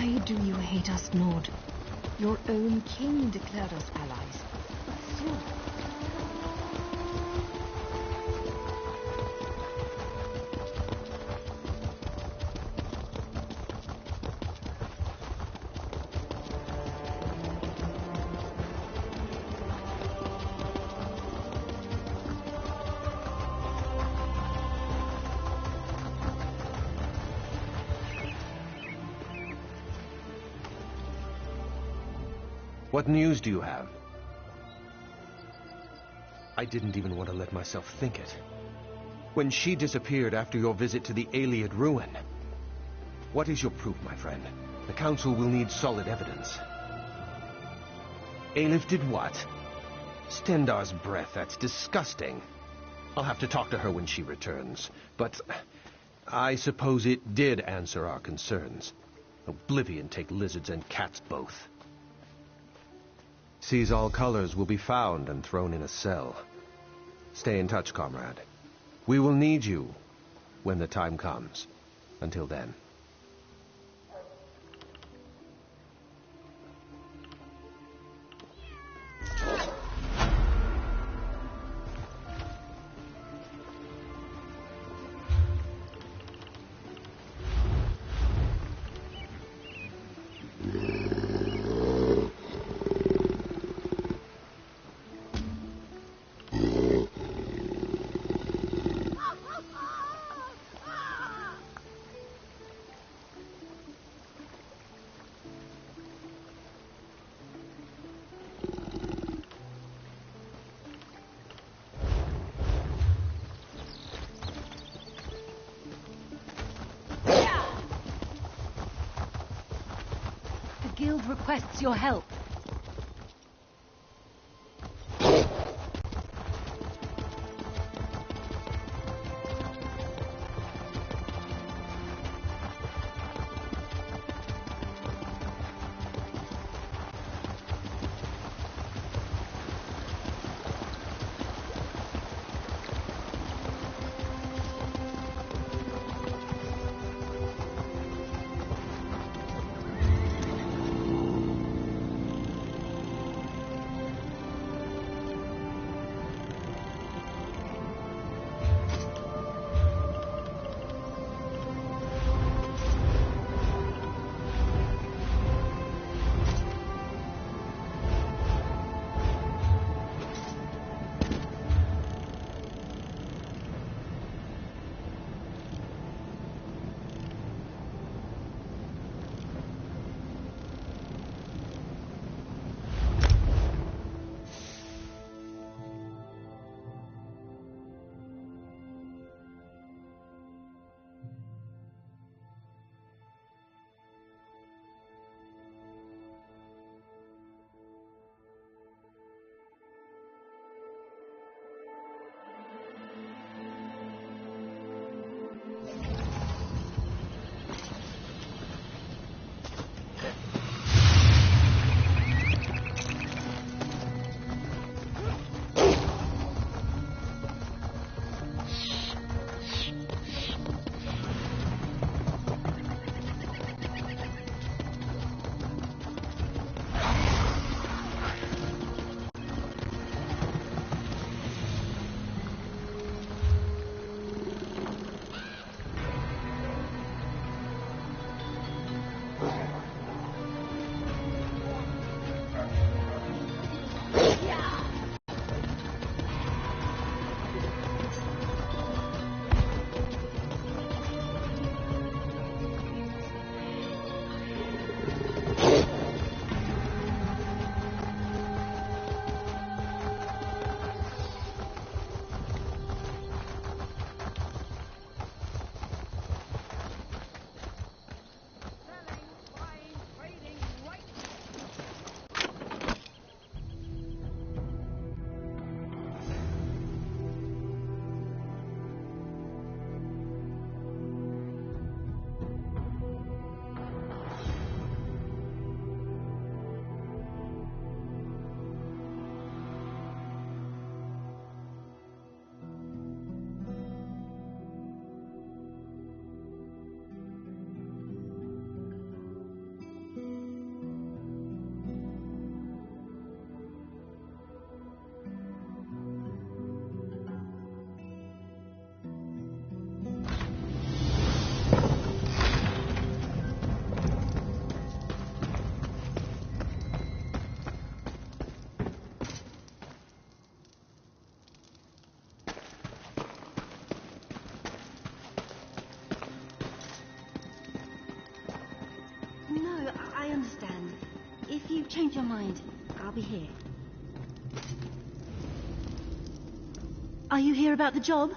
Why do you hate us, Lord? Your own king declared us allies. A fool. What news do you have? I didn't even want to let myself think it. When she disappeared after your visit to the Iliad ruin. What is your proof, my friend? The Council will need solid evidence. Aelif did what? Stendar's breath, that's disgusting. I'll have to talk to her when she returns. But I suppose it did answer our concerns. Oblivion take lizards and cats both. Sees all colors will be found and thrown in a cell. Stay in touch, comrade. We will need you when the time comes. Until then. The guild requests your help. understand. If you change your mind, I'll be here. Are you here about the job?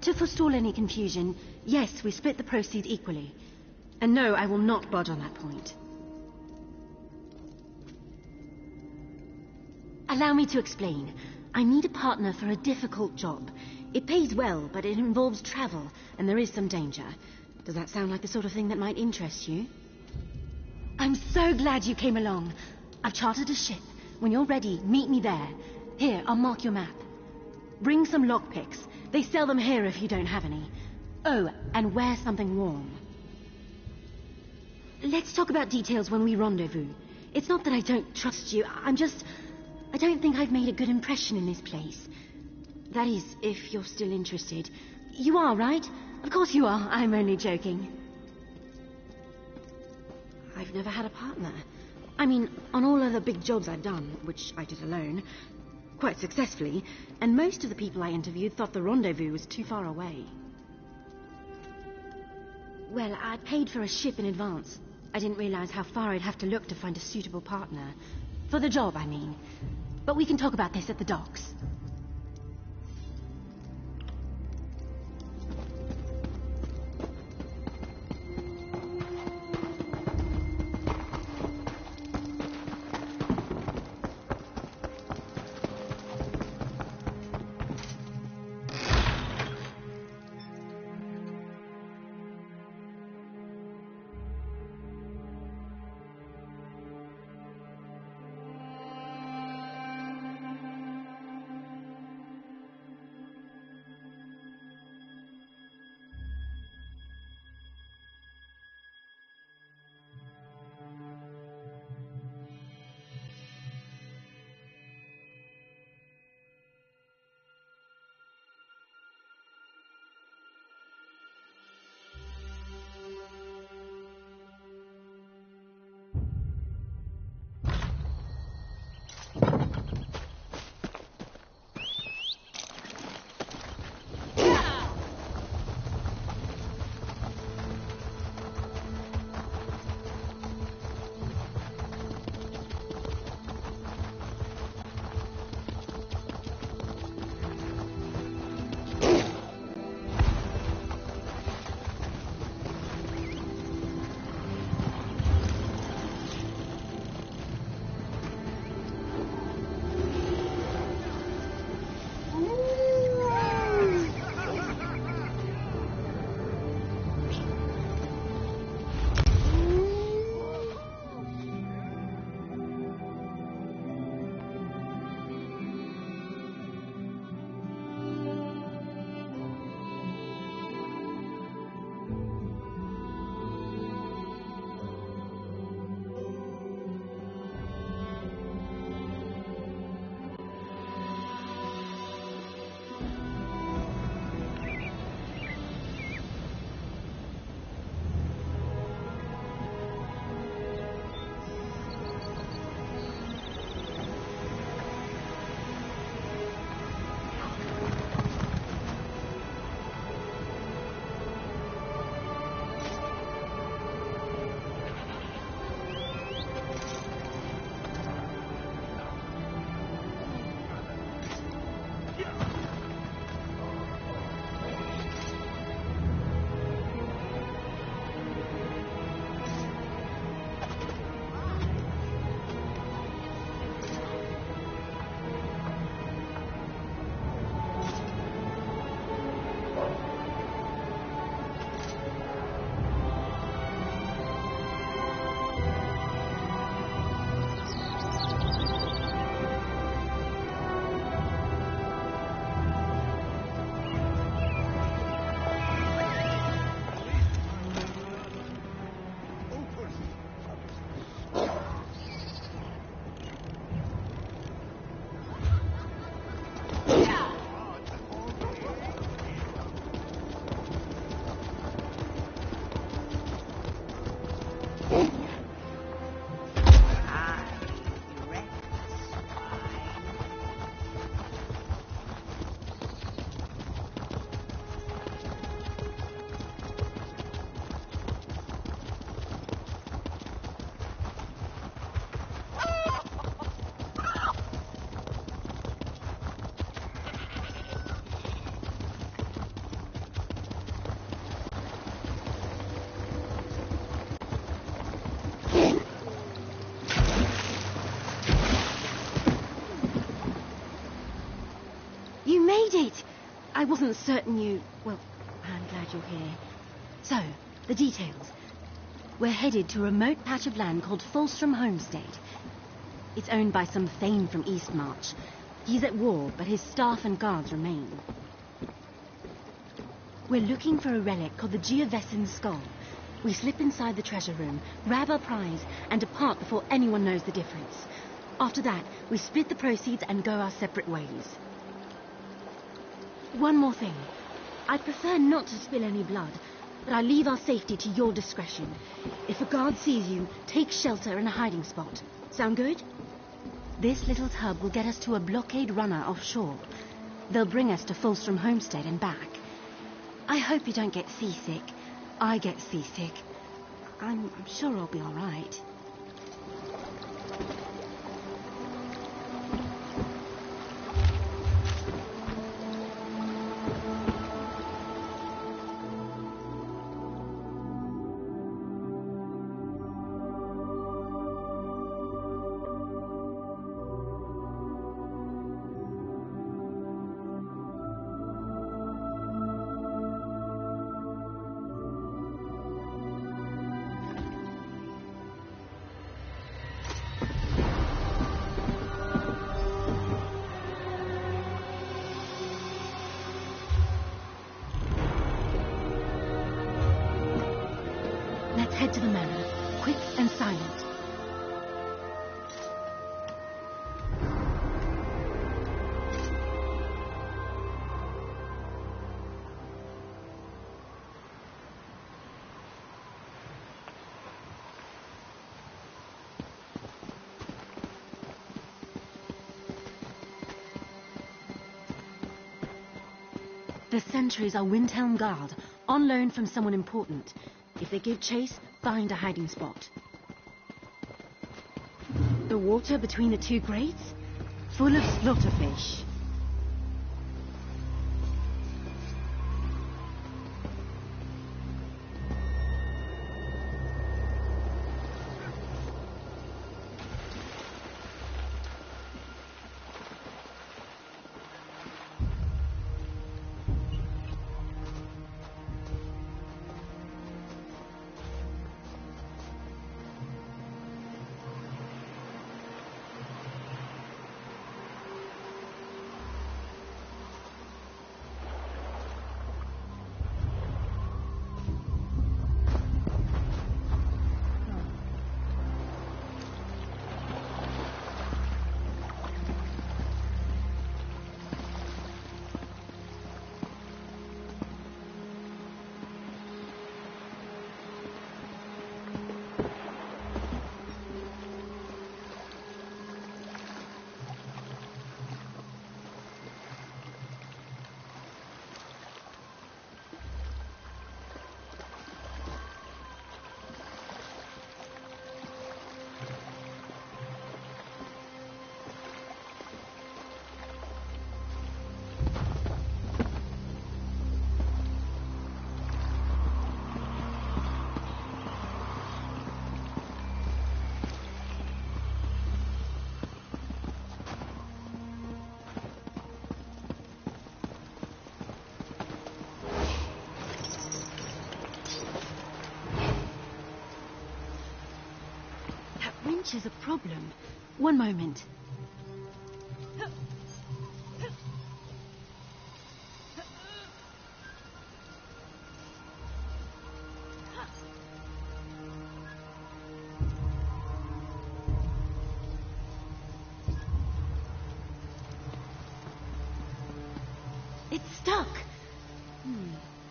To forestall any confusion, yes, we split the proceeds equally. And no, I will not budge on that point. Allow me to explain. I need a partner for a difficult job. It pays well, but it involves travel, and there is some danger. Does that sound like the sort of thing that might interest you? I'm so glad you came along. I've chartered a ship. When you're ready, meet me there. Here, I'll mark your map. Bring some lockpicks. They sell them here if you don't have any. Oh, and wear something warm. Let's talk about details when we rendezvous. It's not that I don't trust you, I don't think I've made a good impression in this place. That is, if you're still interested. You are, right? Of course you are. I'm only joking. I've never had a partner. I mean, on all other big jobs I've done, which I did alone, quite successfully, and most of the people I interviewed thought the rendezvous was too far away. Well, I paid for a ship in advance. I didn't realize how far I'd have to look to find a suitable partner. For the job, I mean. But we can talk about this at the docks. made it! I wasn't certain you... Well, I'm glad you're here. So, the details. We're headed to a remote patch of land called Fulstrom Homestead. It's owned by some Thane from Eastmarch. He's at war, but his staff and guards remain. We're looking for a relic called the Geovesin Skull. We slip inside the treasure room, grab our prize, and depart before anyone knows the difference. After that, we split the proceeds and go our separate ways. One more thing. I'd prefer not to spill any blood, but I leave our safety to your discretion. If a guard sees you, take shelter in a hiding spot. Sound good? This little tub will get us to a blockade runner offshore. They'll bring us to Fulstrom Homestead and back. I hope you don't get seasick. I get seasick. I'm sure I'll be all right. Head to the manor, quick and silent. The sentries are Windhelm Guard, on loan from someone important. If they give chase, find a hiding spot. The water between the two grates? Full of slaughterfish. Is a problem. One moment. It's stuck.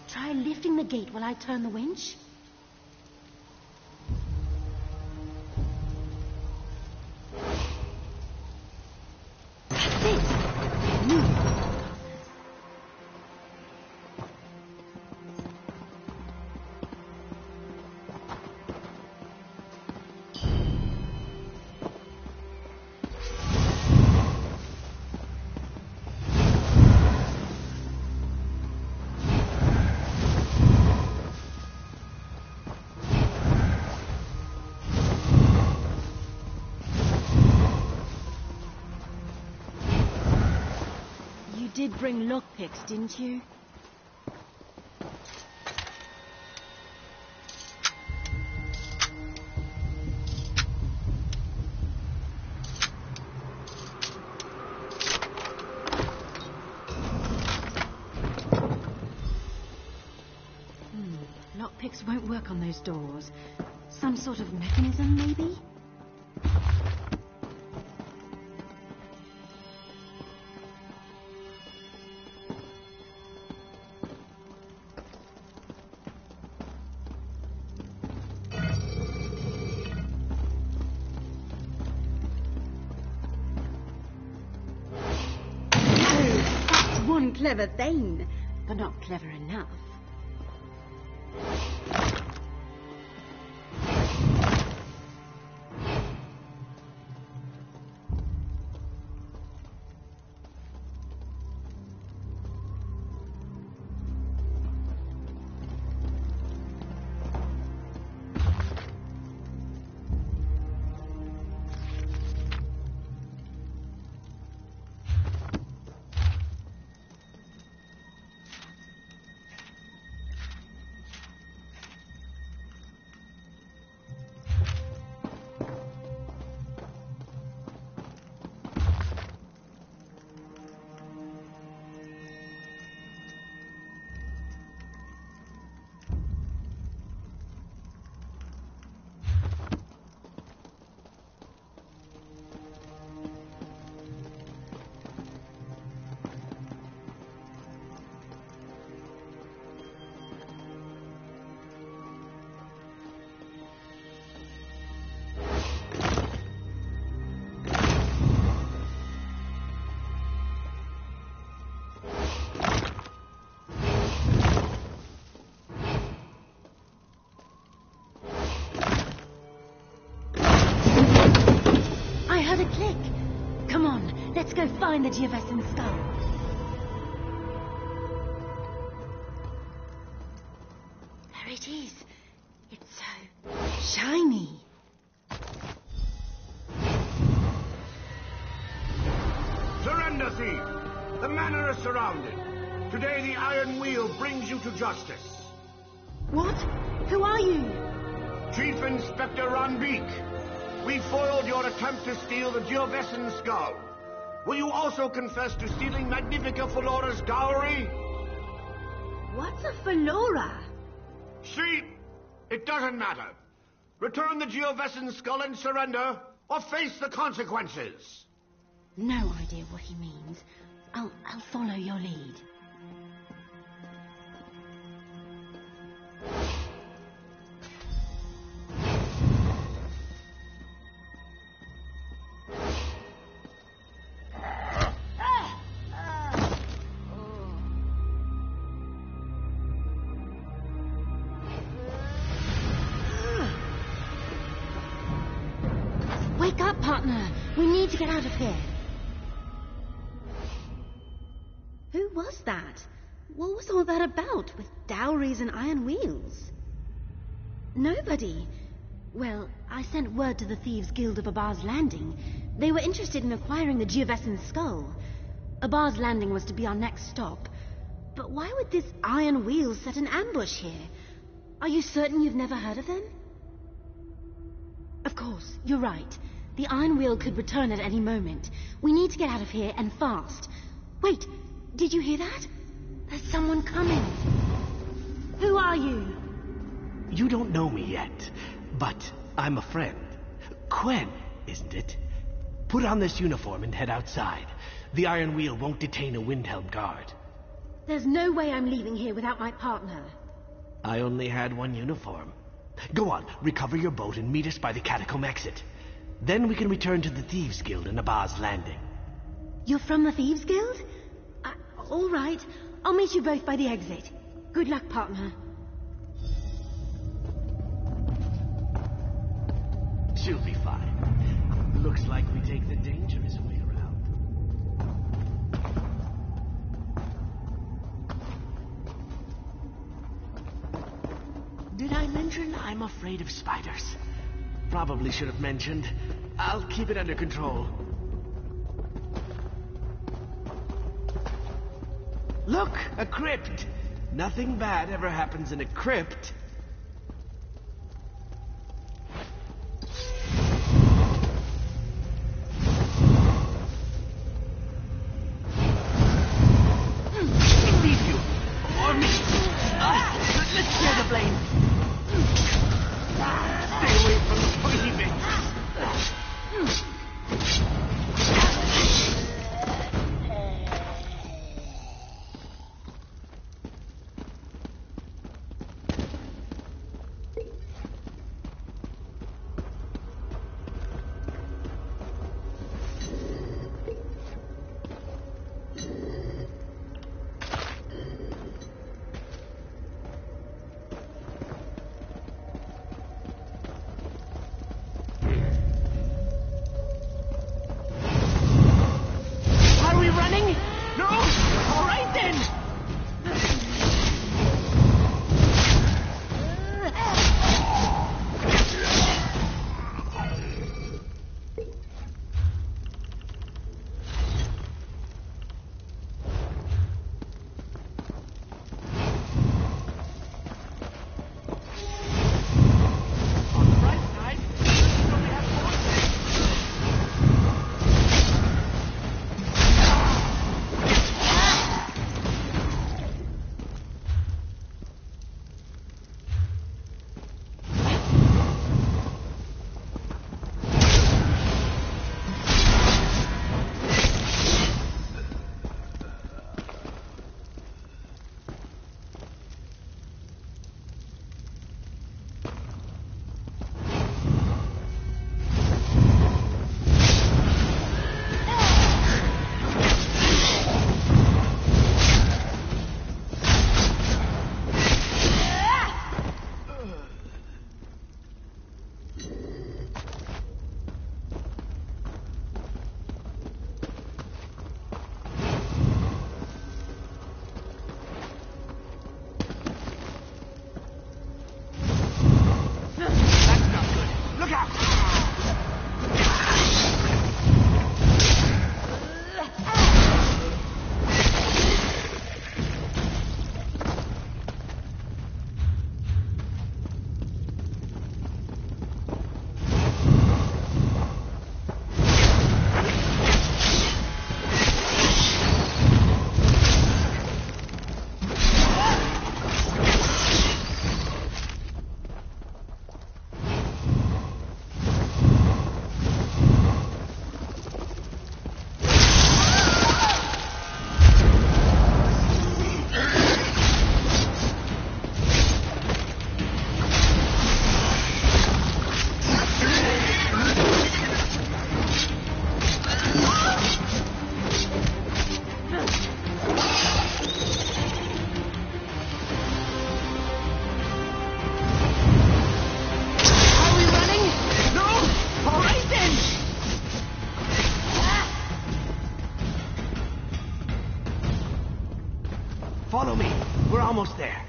Try lifting the gate while I turn the winch. did bring lockpicks, didn't you? Lockpicks won't work on those doors. Some sort of mechanism, maybe? That's one clever thing, but not clever enough. Let's go find the Geovesan skull. There it is. It's so shiny. Surrender, thief! The manor is surrounded. Today the Iron Wheel brings you to justice. What? Who are you? Chief Inspector Ranbeek. We foiled your attempt to steal the Geovesan skull. Will you also confess to stealing Magnifica Felora's dowry? What's a Felora? See, it doesn't matter. Return the Geovesan skull and surrender, or face the consequences. No idea what he means. I'll follow your lead. Wake up, partner. We need to get out of here. Who was that? What was all that about, with dowries and iron wheels? Nobody. Well, I sent word to the Thieves' Guild of Abar's Landing. They were interested in acquiring the Geovesan skull. Abar's Landing was to be our next stop. But why would this iron wheel set an ambush here? Are you certain you've never heard of them? Of course, you're right. The iron wheel could return at any moment. We need to get out of here, and fast. Wait, did you hear that? There's someone coming. Who are you? You don't know me yet, but I'm a friend. Quen, isn't it? Put on this uniform and head outside. The iron wheel won't detain a Windhelm guard. There's no way I'm leaving here without my partner. I only had one uniform. Go on, recover your boat and meet us by the catacomb exit. Then we can return to the Thieves' Guild in Abar's Landing. You're from the Thieves' Guild? All right. I'll meet you both by the exit. Good luck, partner. She'll be fine. Looks like we take the dangerous way around. Did I mention I'm afraid of spiders? Probably should have mentioned. I'll keep it under control. Look, a crypt. Nothing bad ever happens in a crypt. It's you, or me. Let's share the blame. Stay away from the pointy bits. Follow me. We're almost there.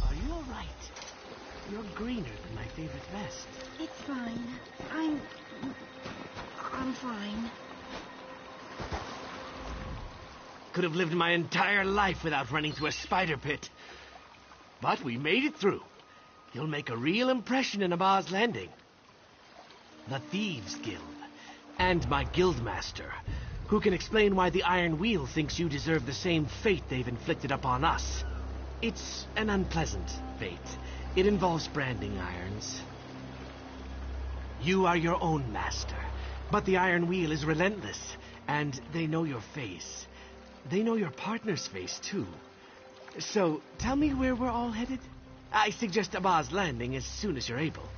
Are you all right? You're greener than my favorite vest. It's fine. I'm fine. Could have lived my entire life without running through a spider pit. But we made it through. You'll make a real impression in Abba's Landing. The Thieves Guild. And my guildmaster, who can explain why the Iron Wheel thinks you deserve the same fate they've inflicted upon us. It's an unpleasant fate. It involves branding irons. You are your own master, but the Iron Wheel is relentless, and they know your face. They know your partner's face, too. So, tell me where we're all headed? I suggest Abba's Landing as soon as you're able.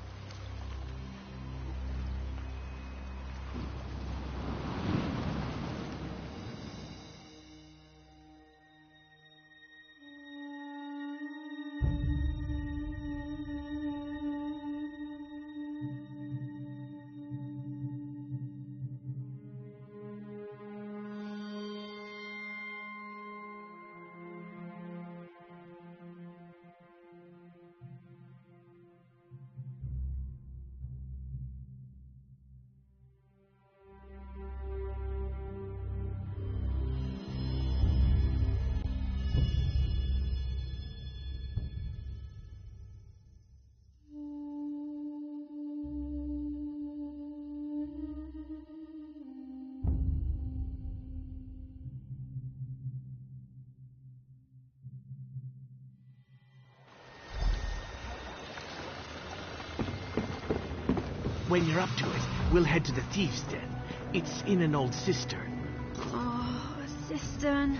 When you're up to it, we'll head to the Thieves' Den. It's in an old cistern. Oh, a cistern.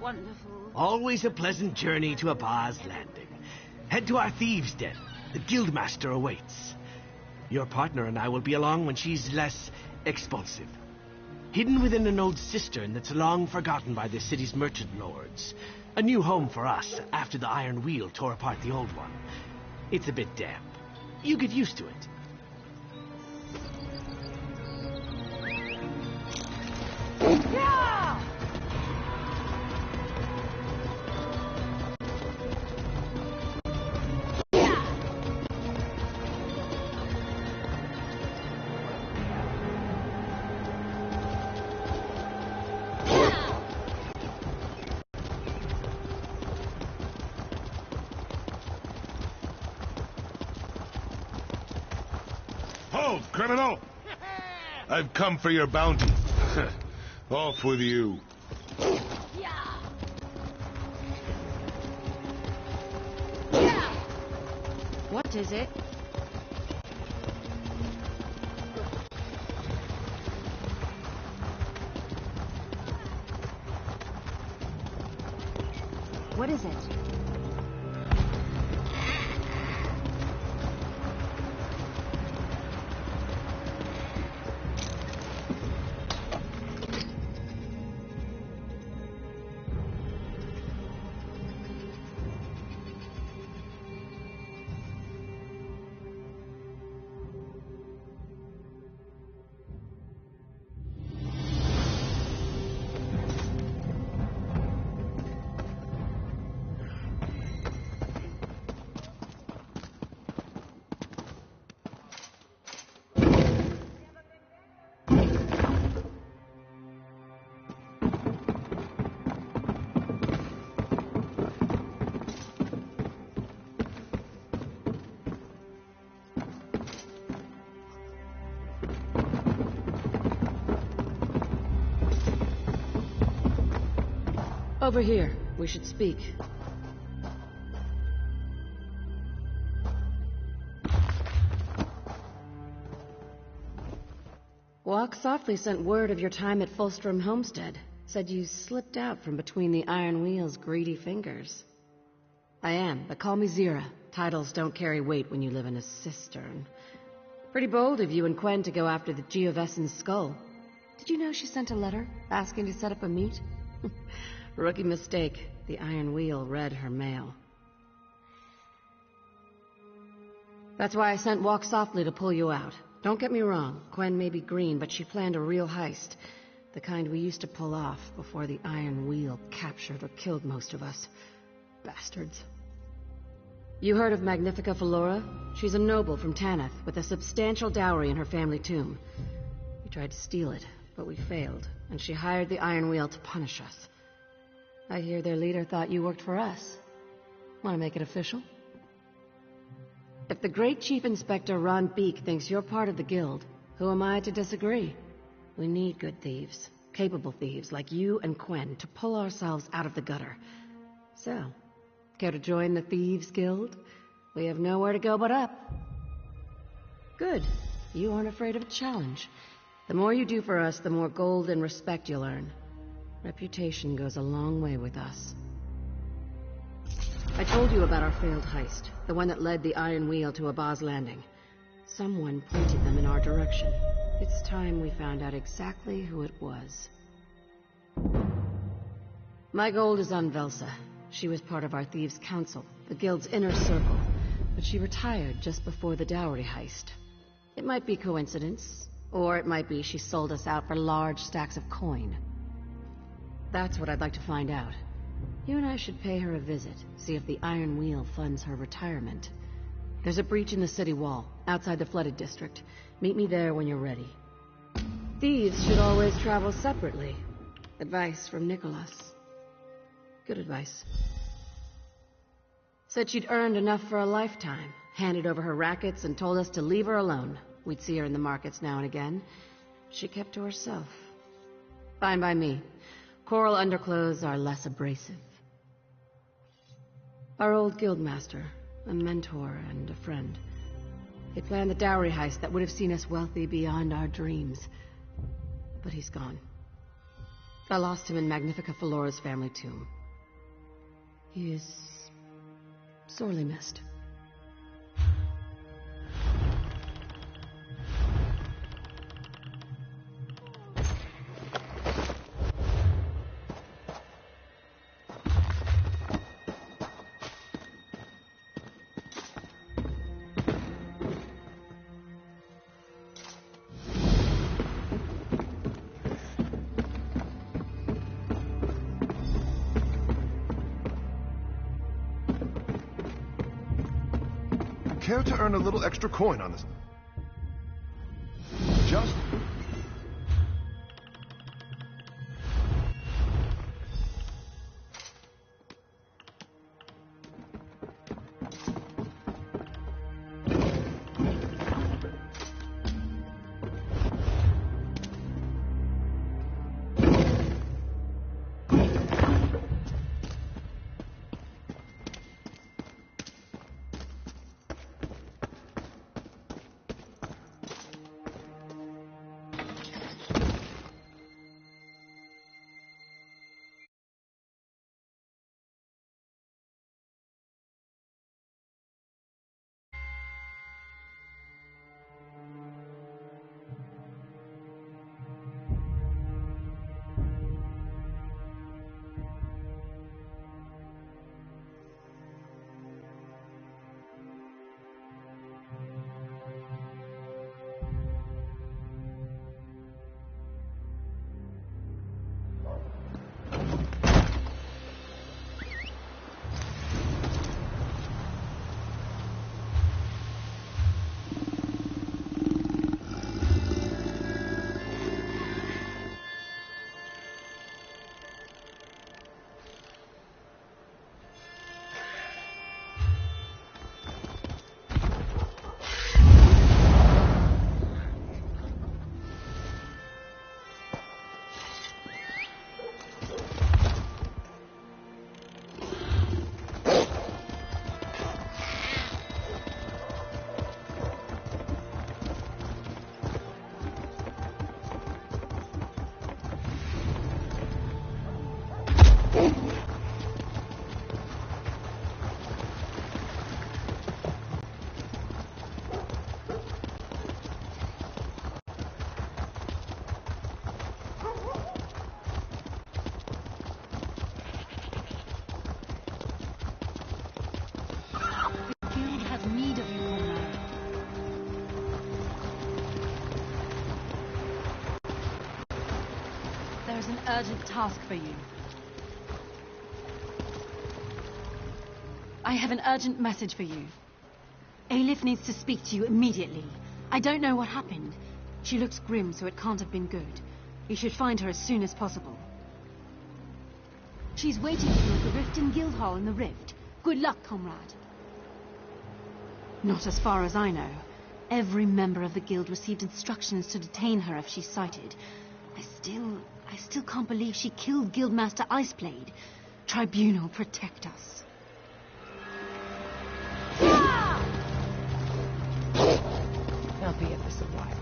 Wonderful. Always a pleasant journey to a bar's landing. Head to our Thieves' Den. The Guildmaster awaits. Your partner and I will be along when she's less expulsive. Hidden within an old cistern that's long forgotten by the city's merchant lords. A new home for us after the Iron Wheel tore apart the old one. It's a bit damp. You get used to it. Yeah! Hold, criminal! I've come for your bounty. Off with you. What is it? What is it? Over here. We should speak. Walk Softly sent word of your time at Fulstrom Homestead. Said you slipped out from between the Iron Wheel's greedy fingers. I am, but call me Zira. Titles don't carry weight when you live in a cistern. Pretty bold of you and Quen to go after the Geovessen's skull. Did you know she sent a letter asking to set up a meet? Rookie mistake. The Iron Wheel read her mail. That's why I sent Walk Softly to pull you out. Don't get me wrong, Quen may be green, but she planned a real heist. The kind we used to pull off before the Iron Wheel captured or killed most of us. Bastards. You heard of Magnifica Flora? She's a noble from Tanith, with a substantial dowry in her family tomb. We tried to steal it, but we failed, and she hired the Iron Wheel to punish us. I hear their leader thought you worked for us. Want to make it official? If the great Chief Inspector Ron Beek thinks you're part of the guild, who am I to disagree? We need good thieves, capable thieves like you and Quen to pull ourselves out of the gutter. So, care to join the Thieves Guild? We have nowhere to go but up. Good. You aren't afraid of a challenge. The more you do for us, the more gold and respect you'll earn. Reputation goes a long way with us. I told you about our failed heist, the one that led the Iron Wheel to Abba's Landing. Someone pointed them in our direction. It's time we found out exactly who it was. My gold is on Velsa. She was part of our Thieves' Council, the Guild's inner circle, but she retired just before the dowry heist. It might be coincidence, or it might be she sold us out for large stacks of coin. That's what I'd like to find out. You and I should pay her a visit, see if the Iron Wheel funds her retirement. There's a breach in the city wall, outside the flooded district. Meet me there when you're ready. Thieves should always travel separately. Advice from Nicholas. Good advice. Said she'd earned enough for a lifetime, handed over her rackets and told us to leave her alone. We'd see her in the markets now and again. She kept to herself. Fine by me. Coral underclothes are less abrasive. Our old guildmaster, a mentor and a friend. They planned the dowry heist that would have seen us wealthy beyond our dreams. But he's gone. I lost him in Magnifica Felora's family tomb. He is sorely missed. Care to earn a little extra coin on this? Just... There's an urgent task for you. I have an urgent message for you. Aelif needs to speak to you immediately. I don't know what happened. She looks grim, so it can't have been good. You should find her as soon as possible. She's waiting for you at the Rift in Guildhall in the Rift. Good luck, comrade. Not as far as I know. Every member of the guild received instructions to detain her if she's sighted. I still can't believe she killed Guildmaster Iceblade. Tribunal, protect us. I'll be at this a while.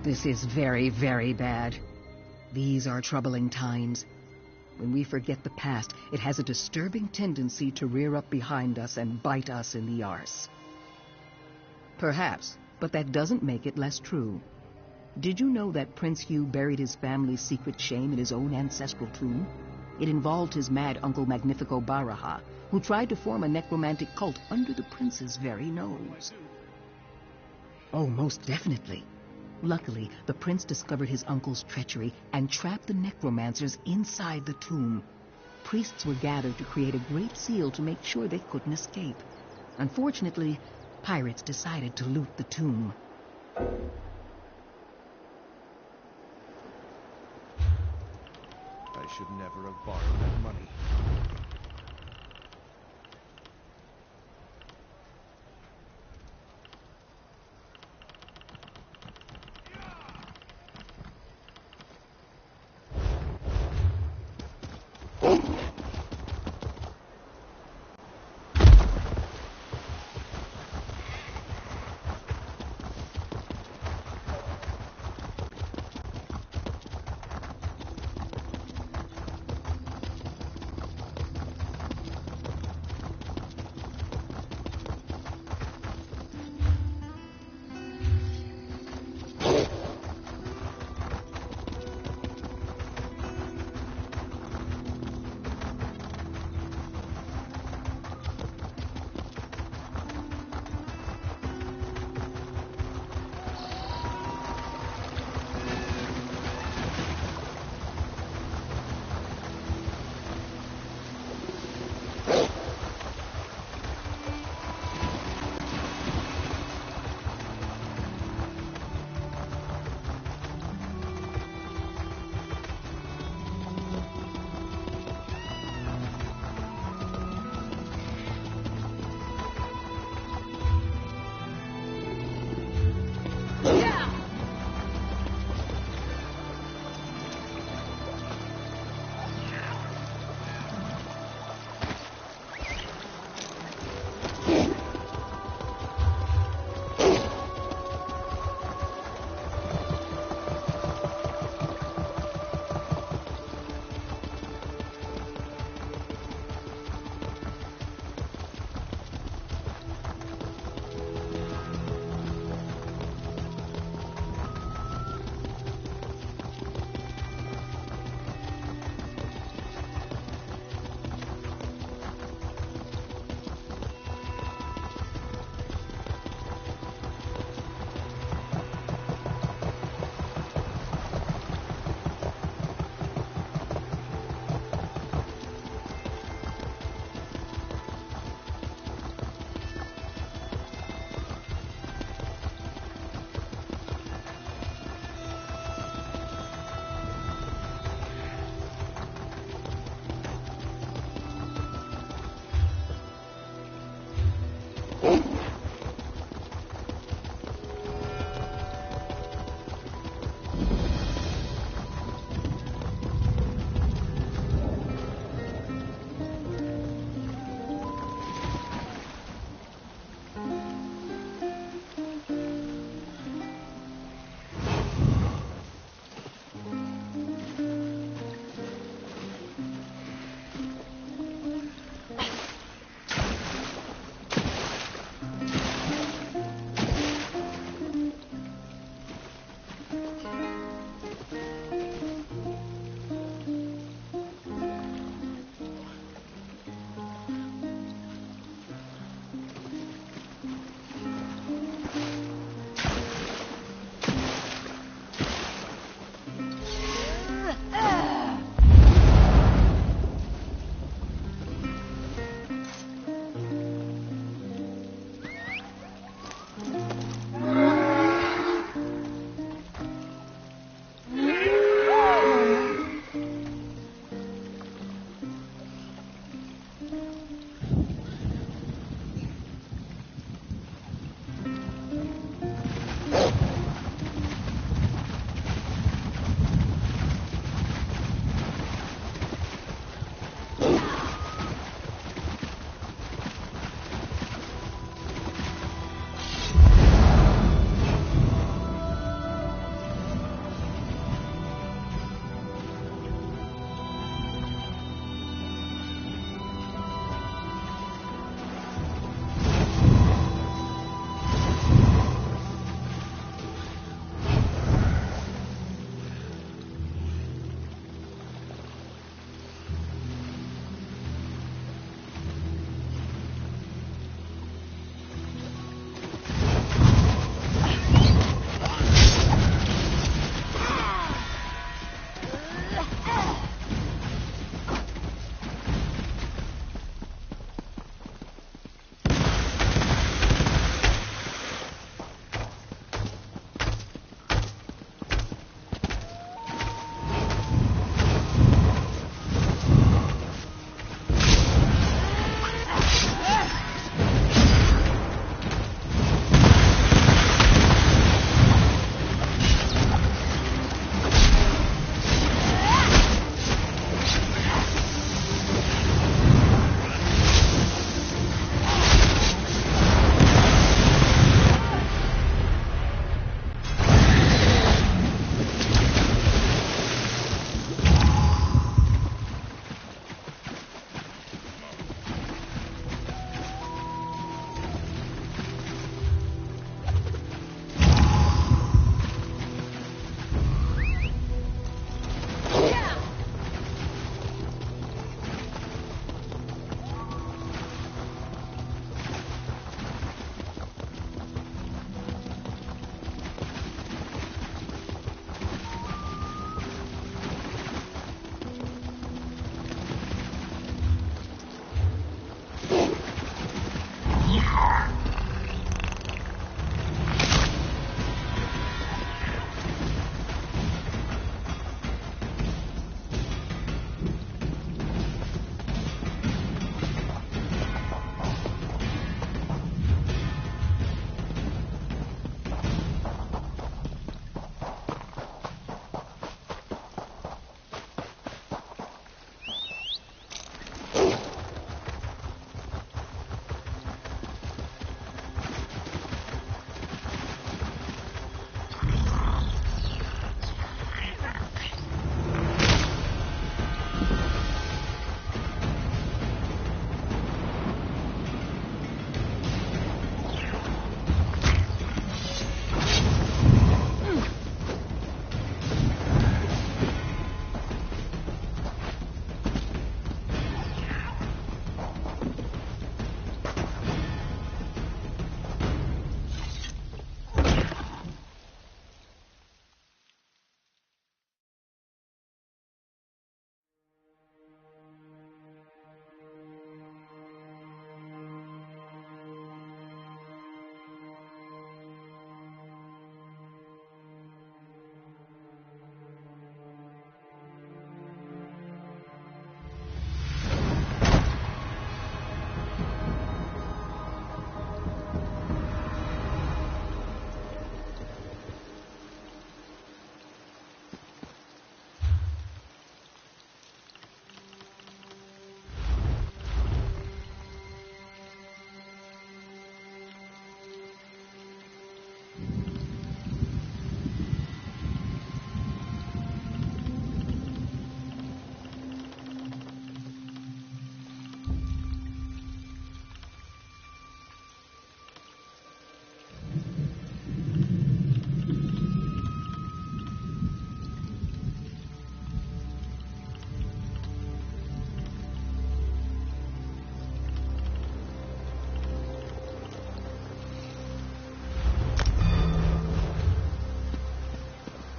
This is very, very bad. These are troubling times. When we forget the past, it has a disturbing tendency to rear up behind us and bite us in the arse. Perhaps, but that doesn't make it less true. Did you know that Prince Hugh buried his family's secret shame in his own ancestral tomb? It involved his mad uncle Magnifico Baraha, who tried to form a necromantic cult under the prince's very nose. Oh, most definitely. Luckily, the prince discovered his uncle's treachery and trapped the necromancers inside the tomb. Priests were gathered to create a great seal to make sure they couldn't escape. Unfortunately, pirates decided to loot the tomb. I should never have borrowed that money.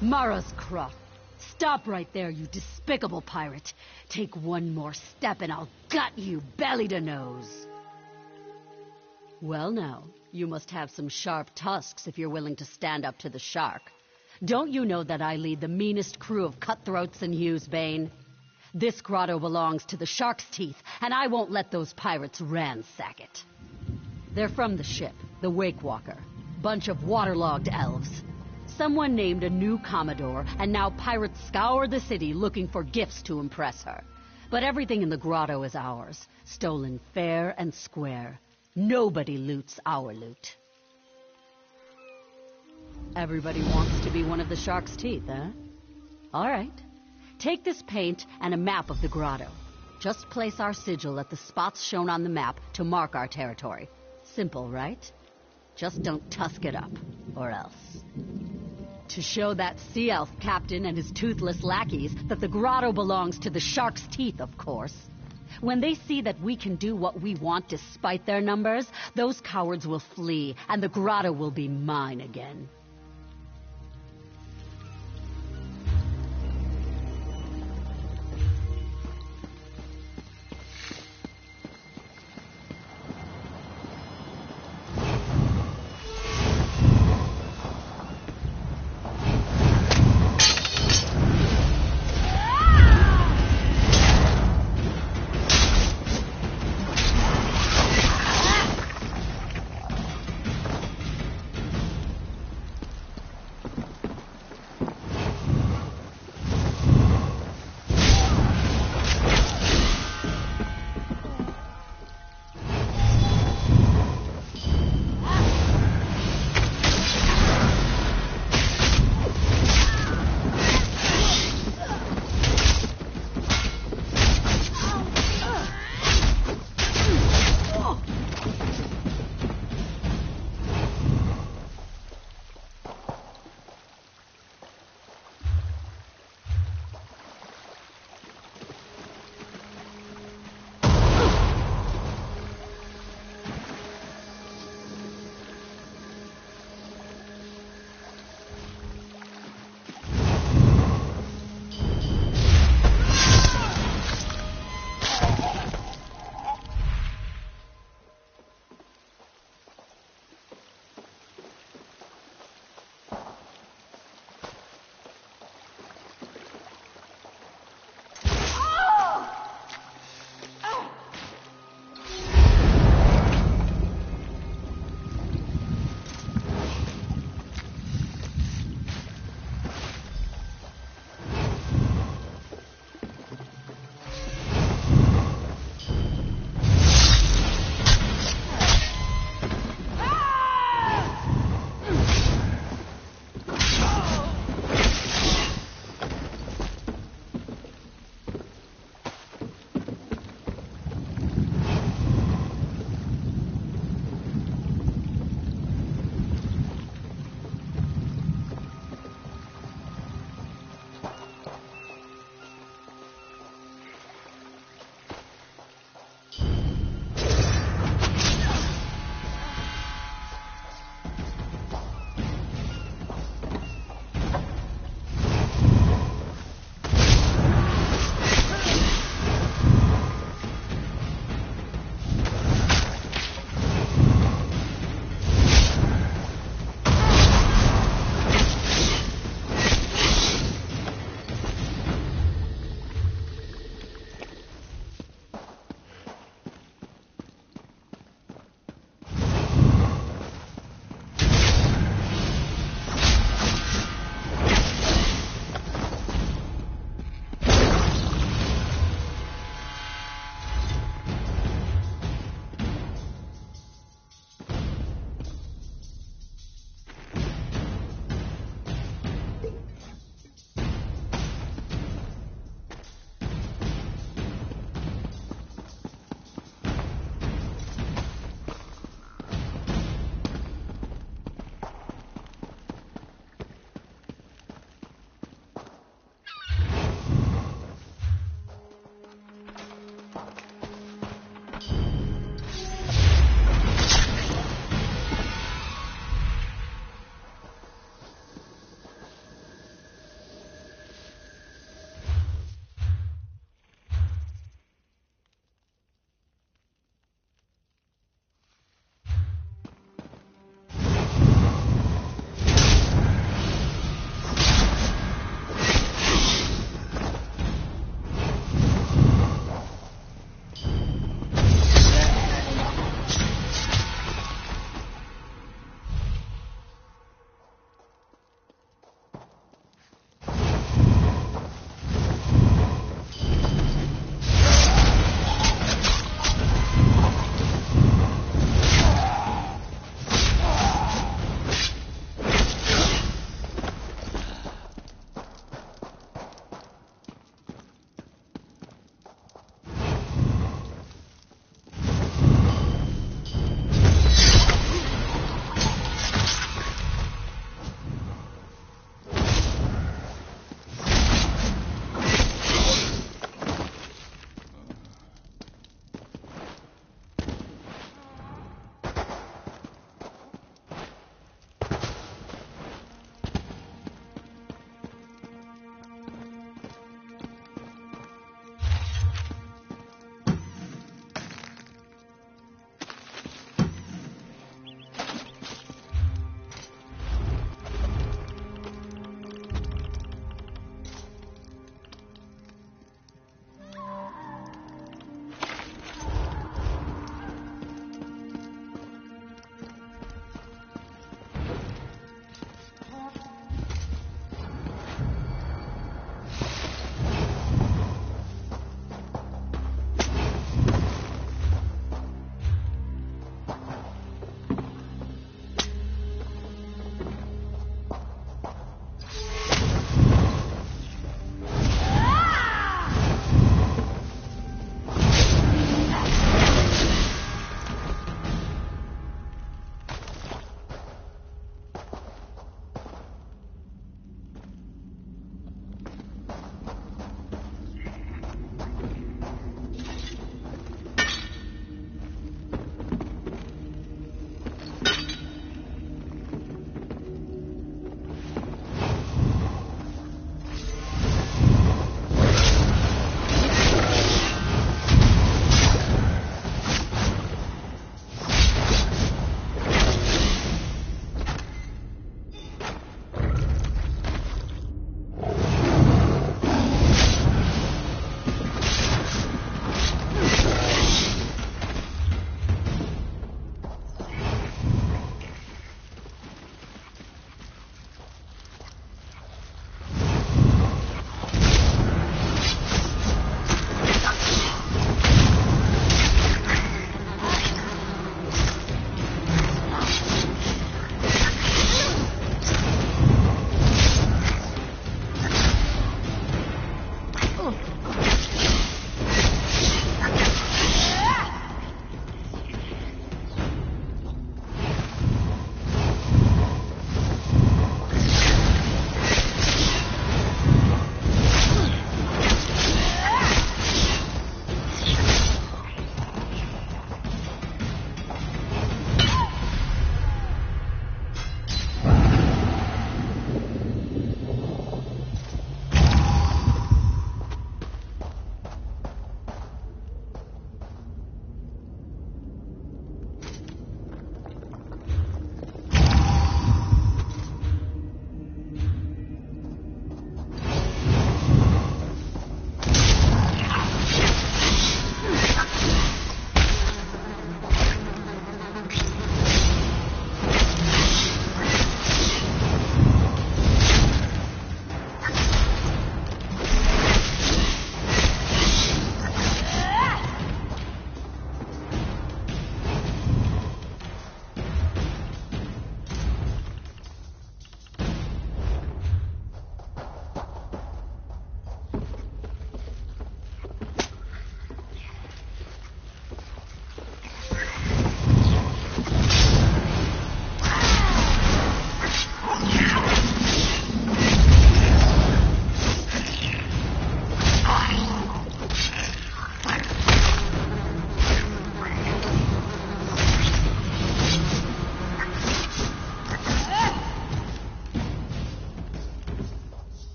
Mara's Croft. Stop right there, you despicable pirate. Take one more step and I'll gut you belly to nose. Well now, you must have some sharp tusks if you're willing to stand up to the shark. Don't you know that I lead the meanest crew of cutthroats in Hughesbane? This grotto belongs to the Shark's Teeth, and I won't let those pirates ransack it. They're from the ship, the Wake Walker. Bunch of waterlogged elves. Someone named a new Commodore, and now pirates scour the city looking for gifts to impress her. But everything in the grotto is ours, stolen fair and square. Nobody loots our loot. Everybody wants to be one of the Shark's Teeth, eh? All right. Take this paint and a map of the grotto. Just place our sigil at the spots shown on the map to mark our territory. Simple, right? Just don't tusk it up, or else. To show that sea elf captain and his toothless lackeys that the grotto belongs to the Shark's Teeth, of course. When they see that we can do what we want despite their numbers, those cowards will flee, and the grotto will be mine again.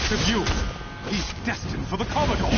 The view! He's destined for the comical!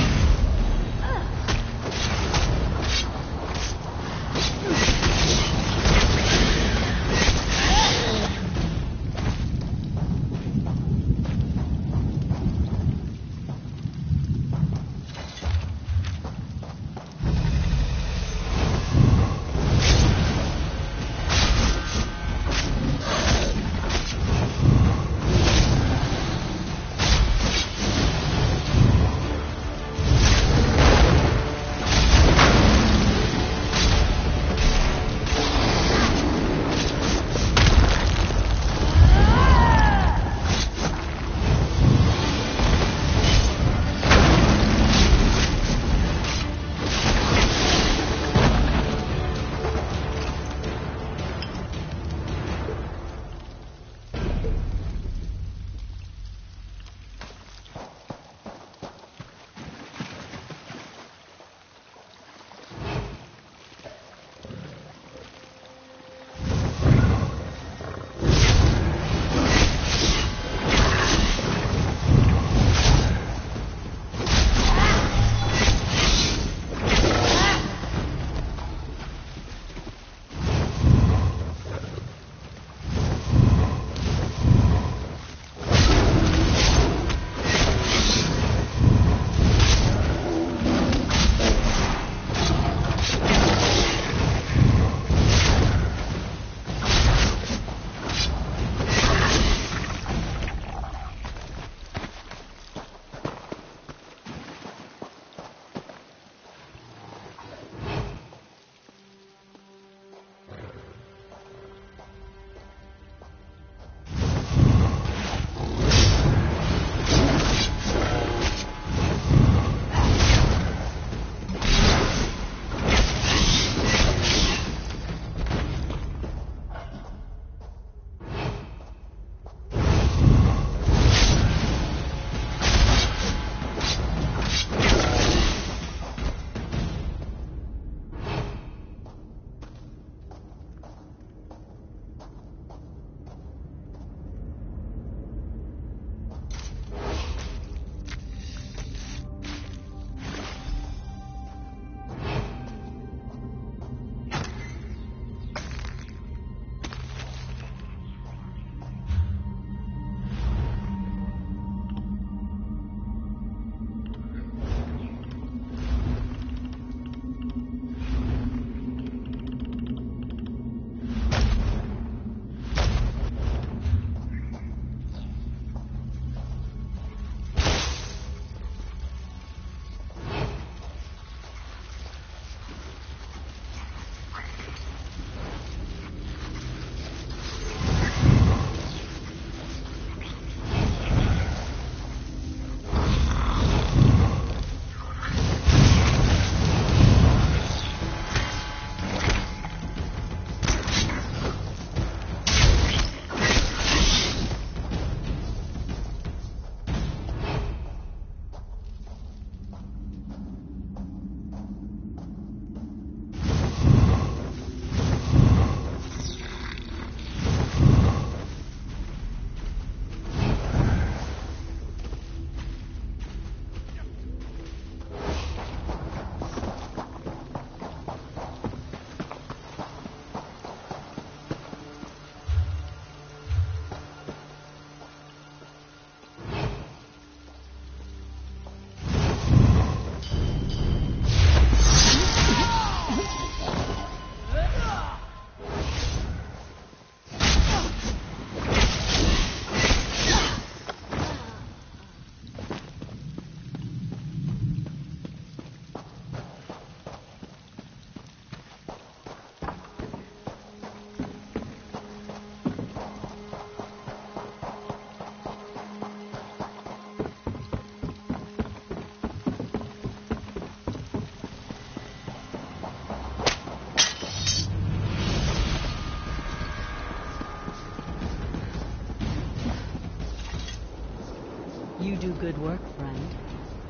You do good work, friend.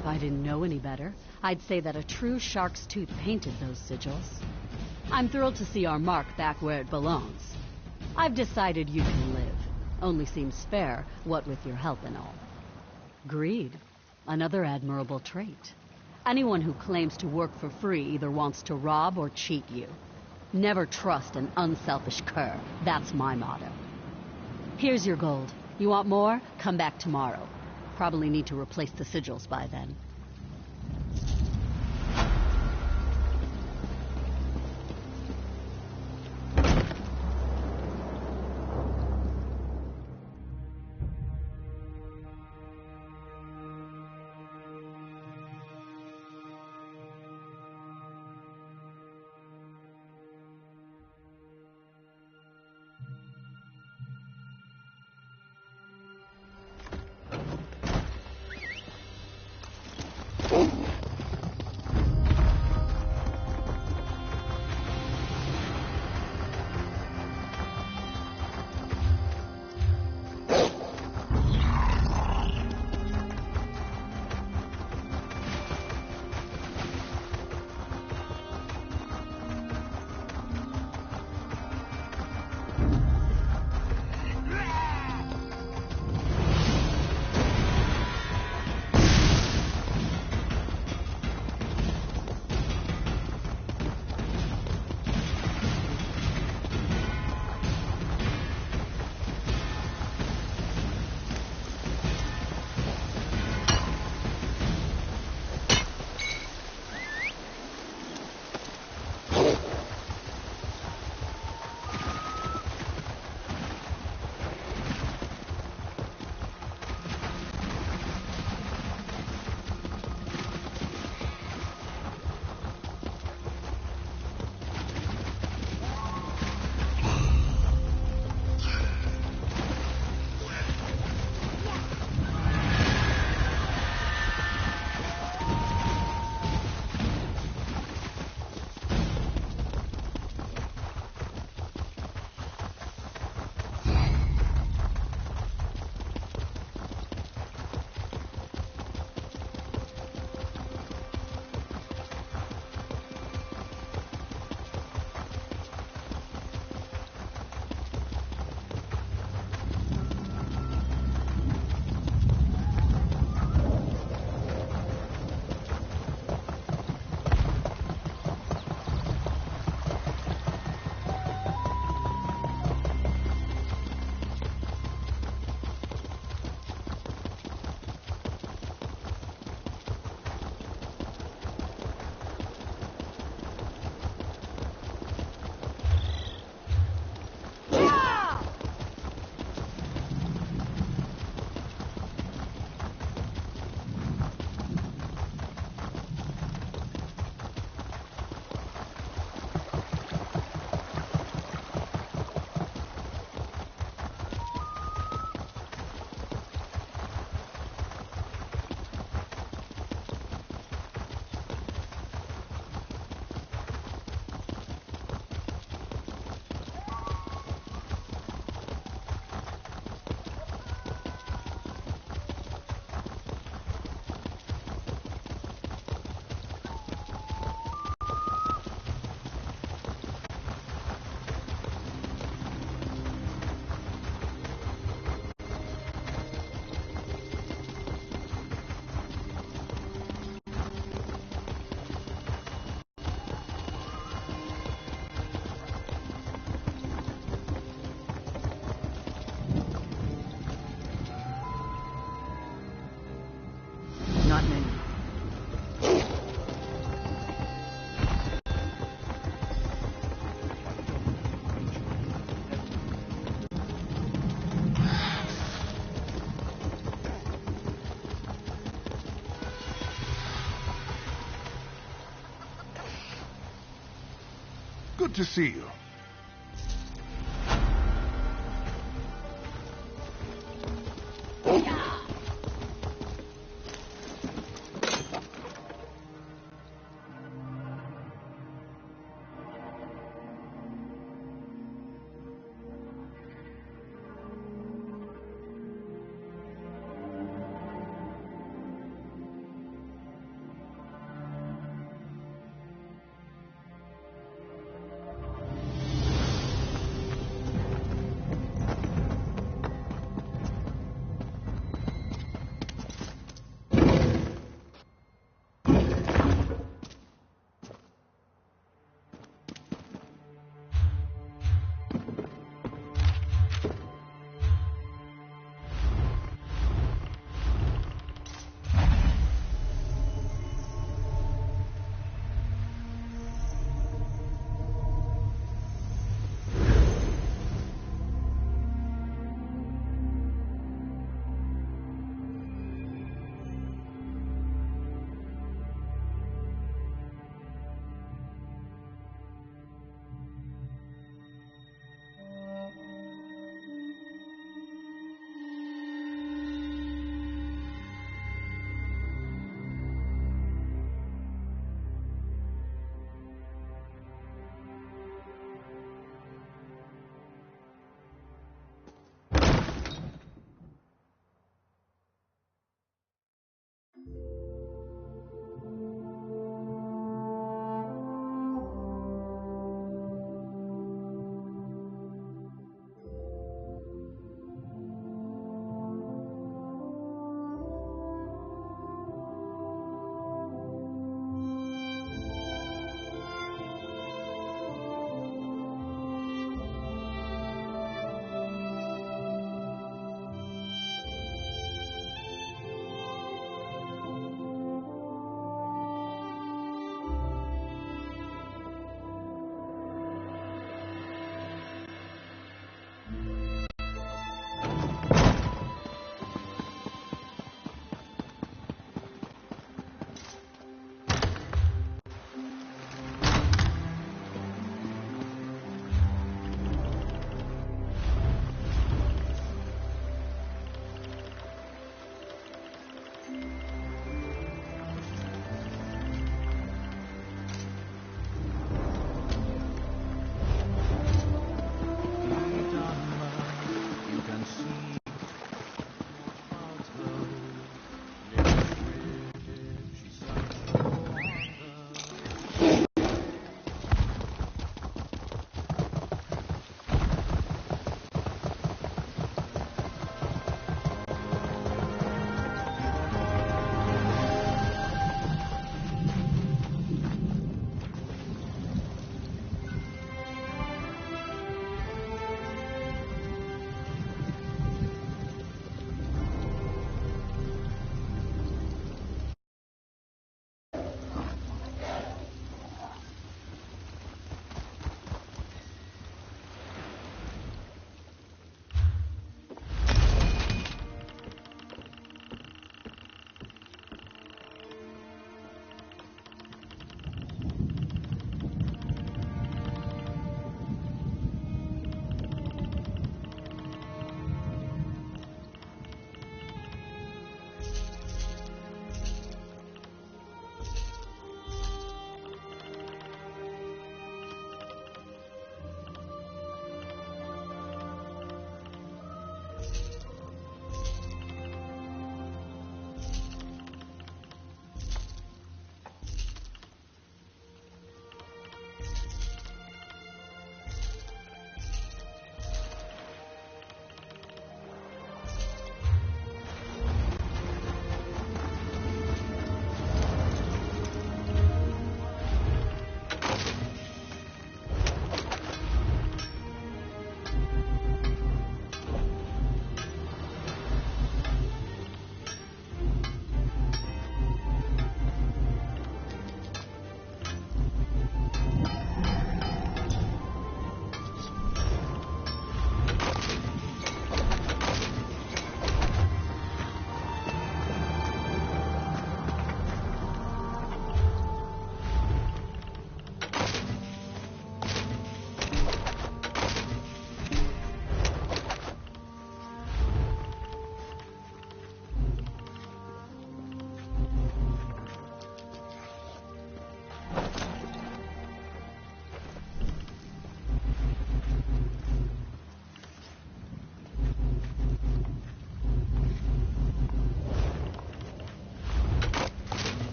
If I didn't know any better, I'd say that a true shark's tooth painted those sigils. I'm thrilled to see our mark back where it belongs. I've decided you can live. Only seems fair, what with your help and all. Greed. Another admirable trait. Anyone who claims to work for free either wants to rob or cheat you. Never trust an unselfish cur. That's my motto. Here's your gold. You want more? Come back tomorrow. Probably need to replace the sigils by then. Good to see you.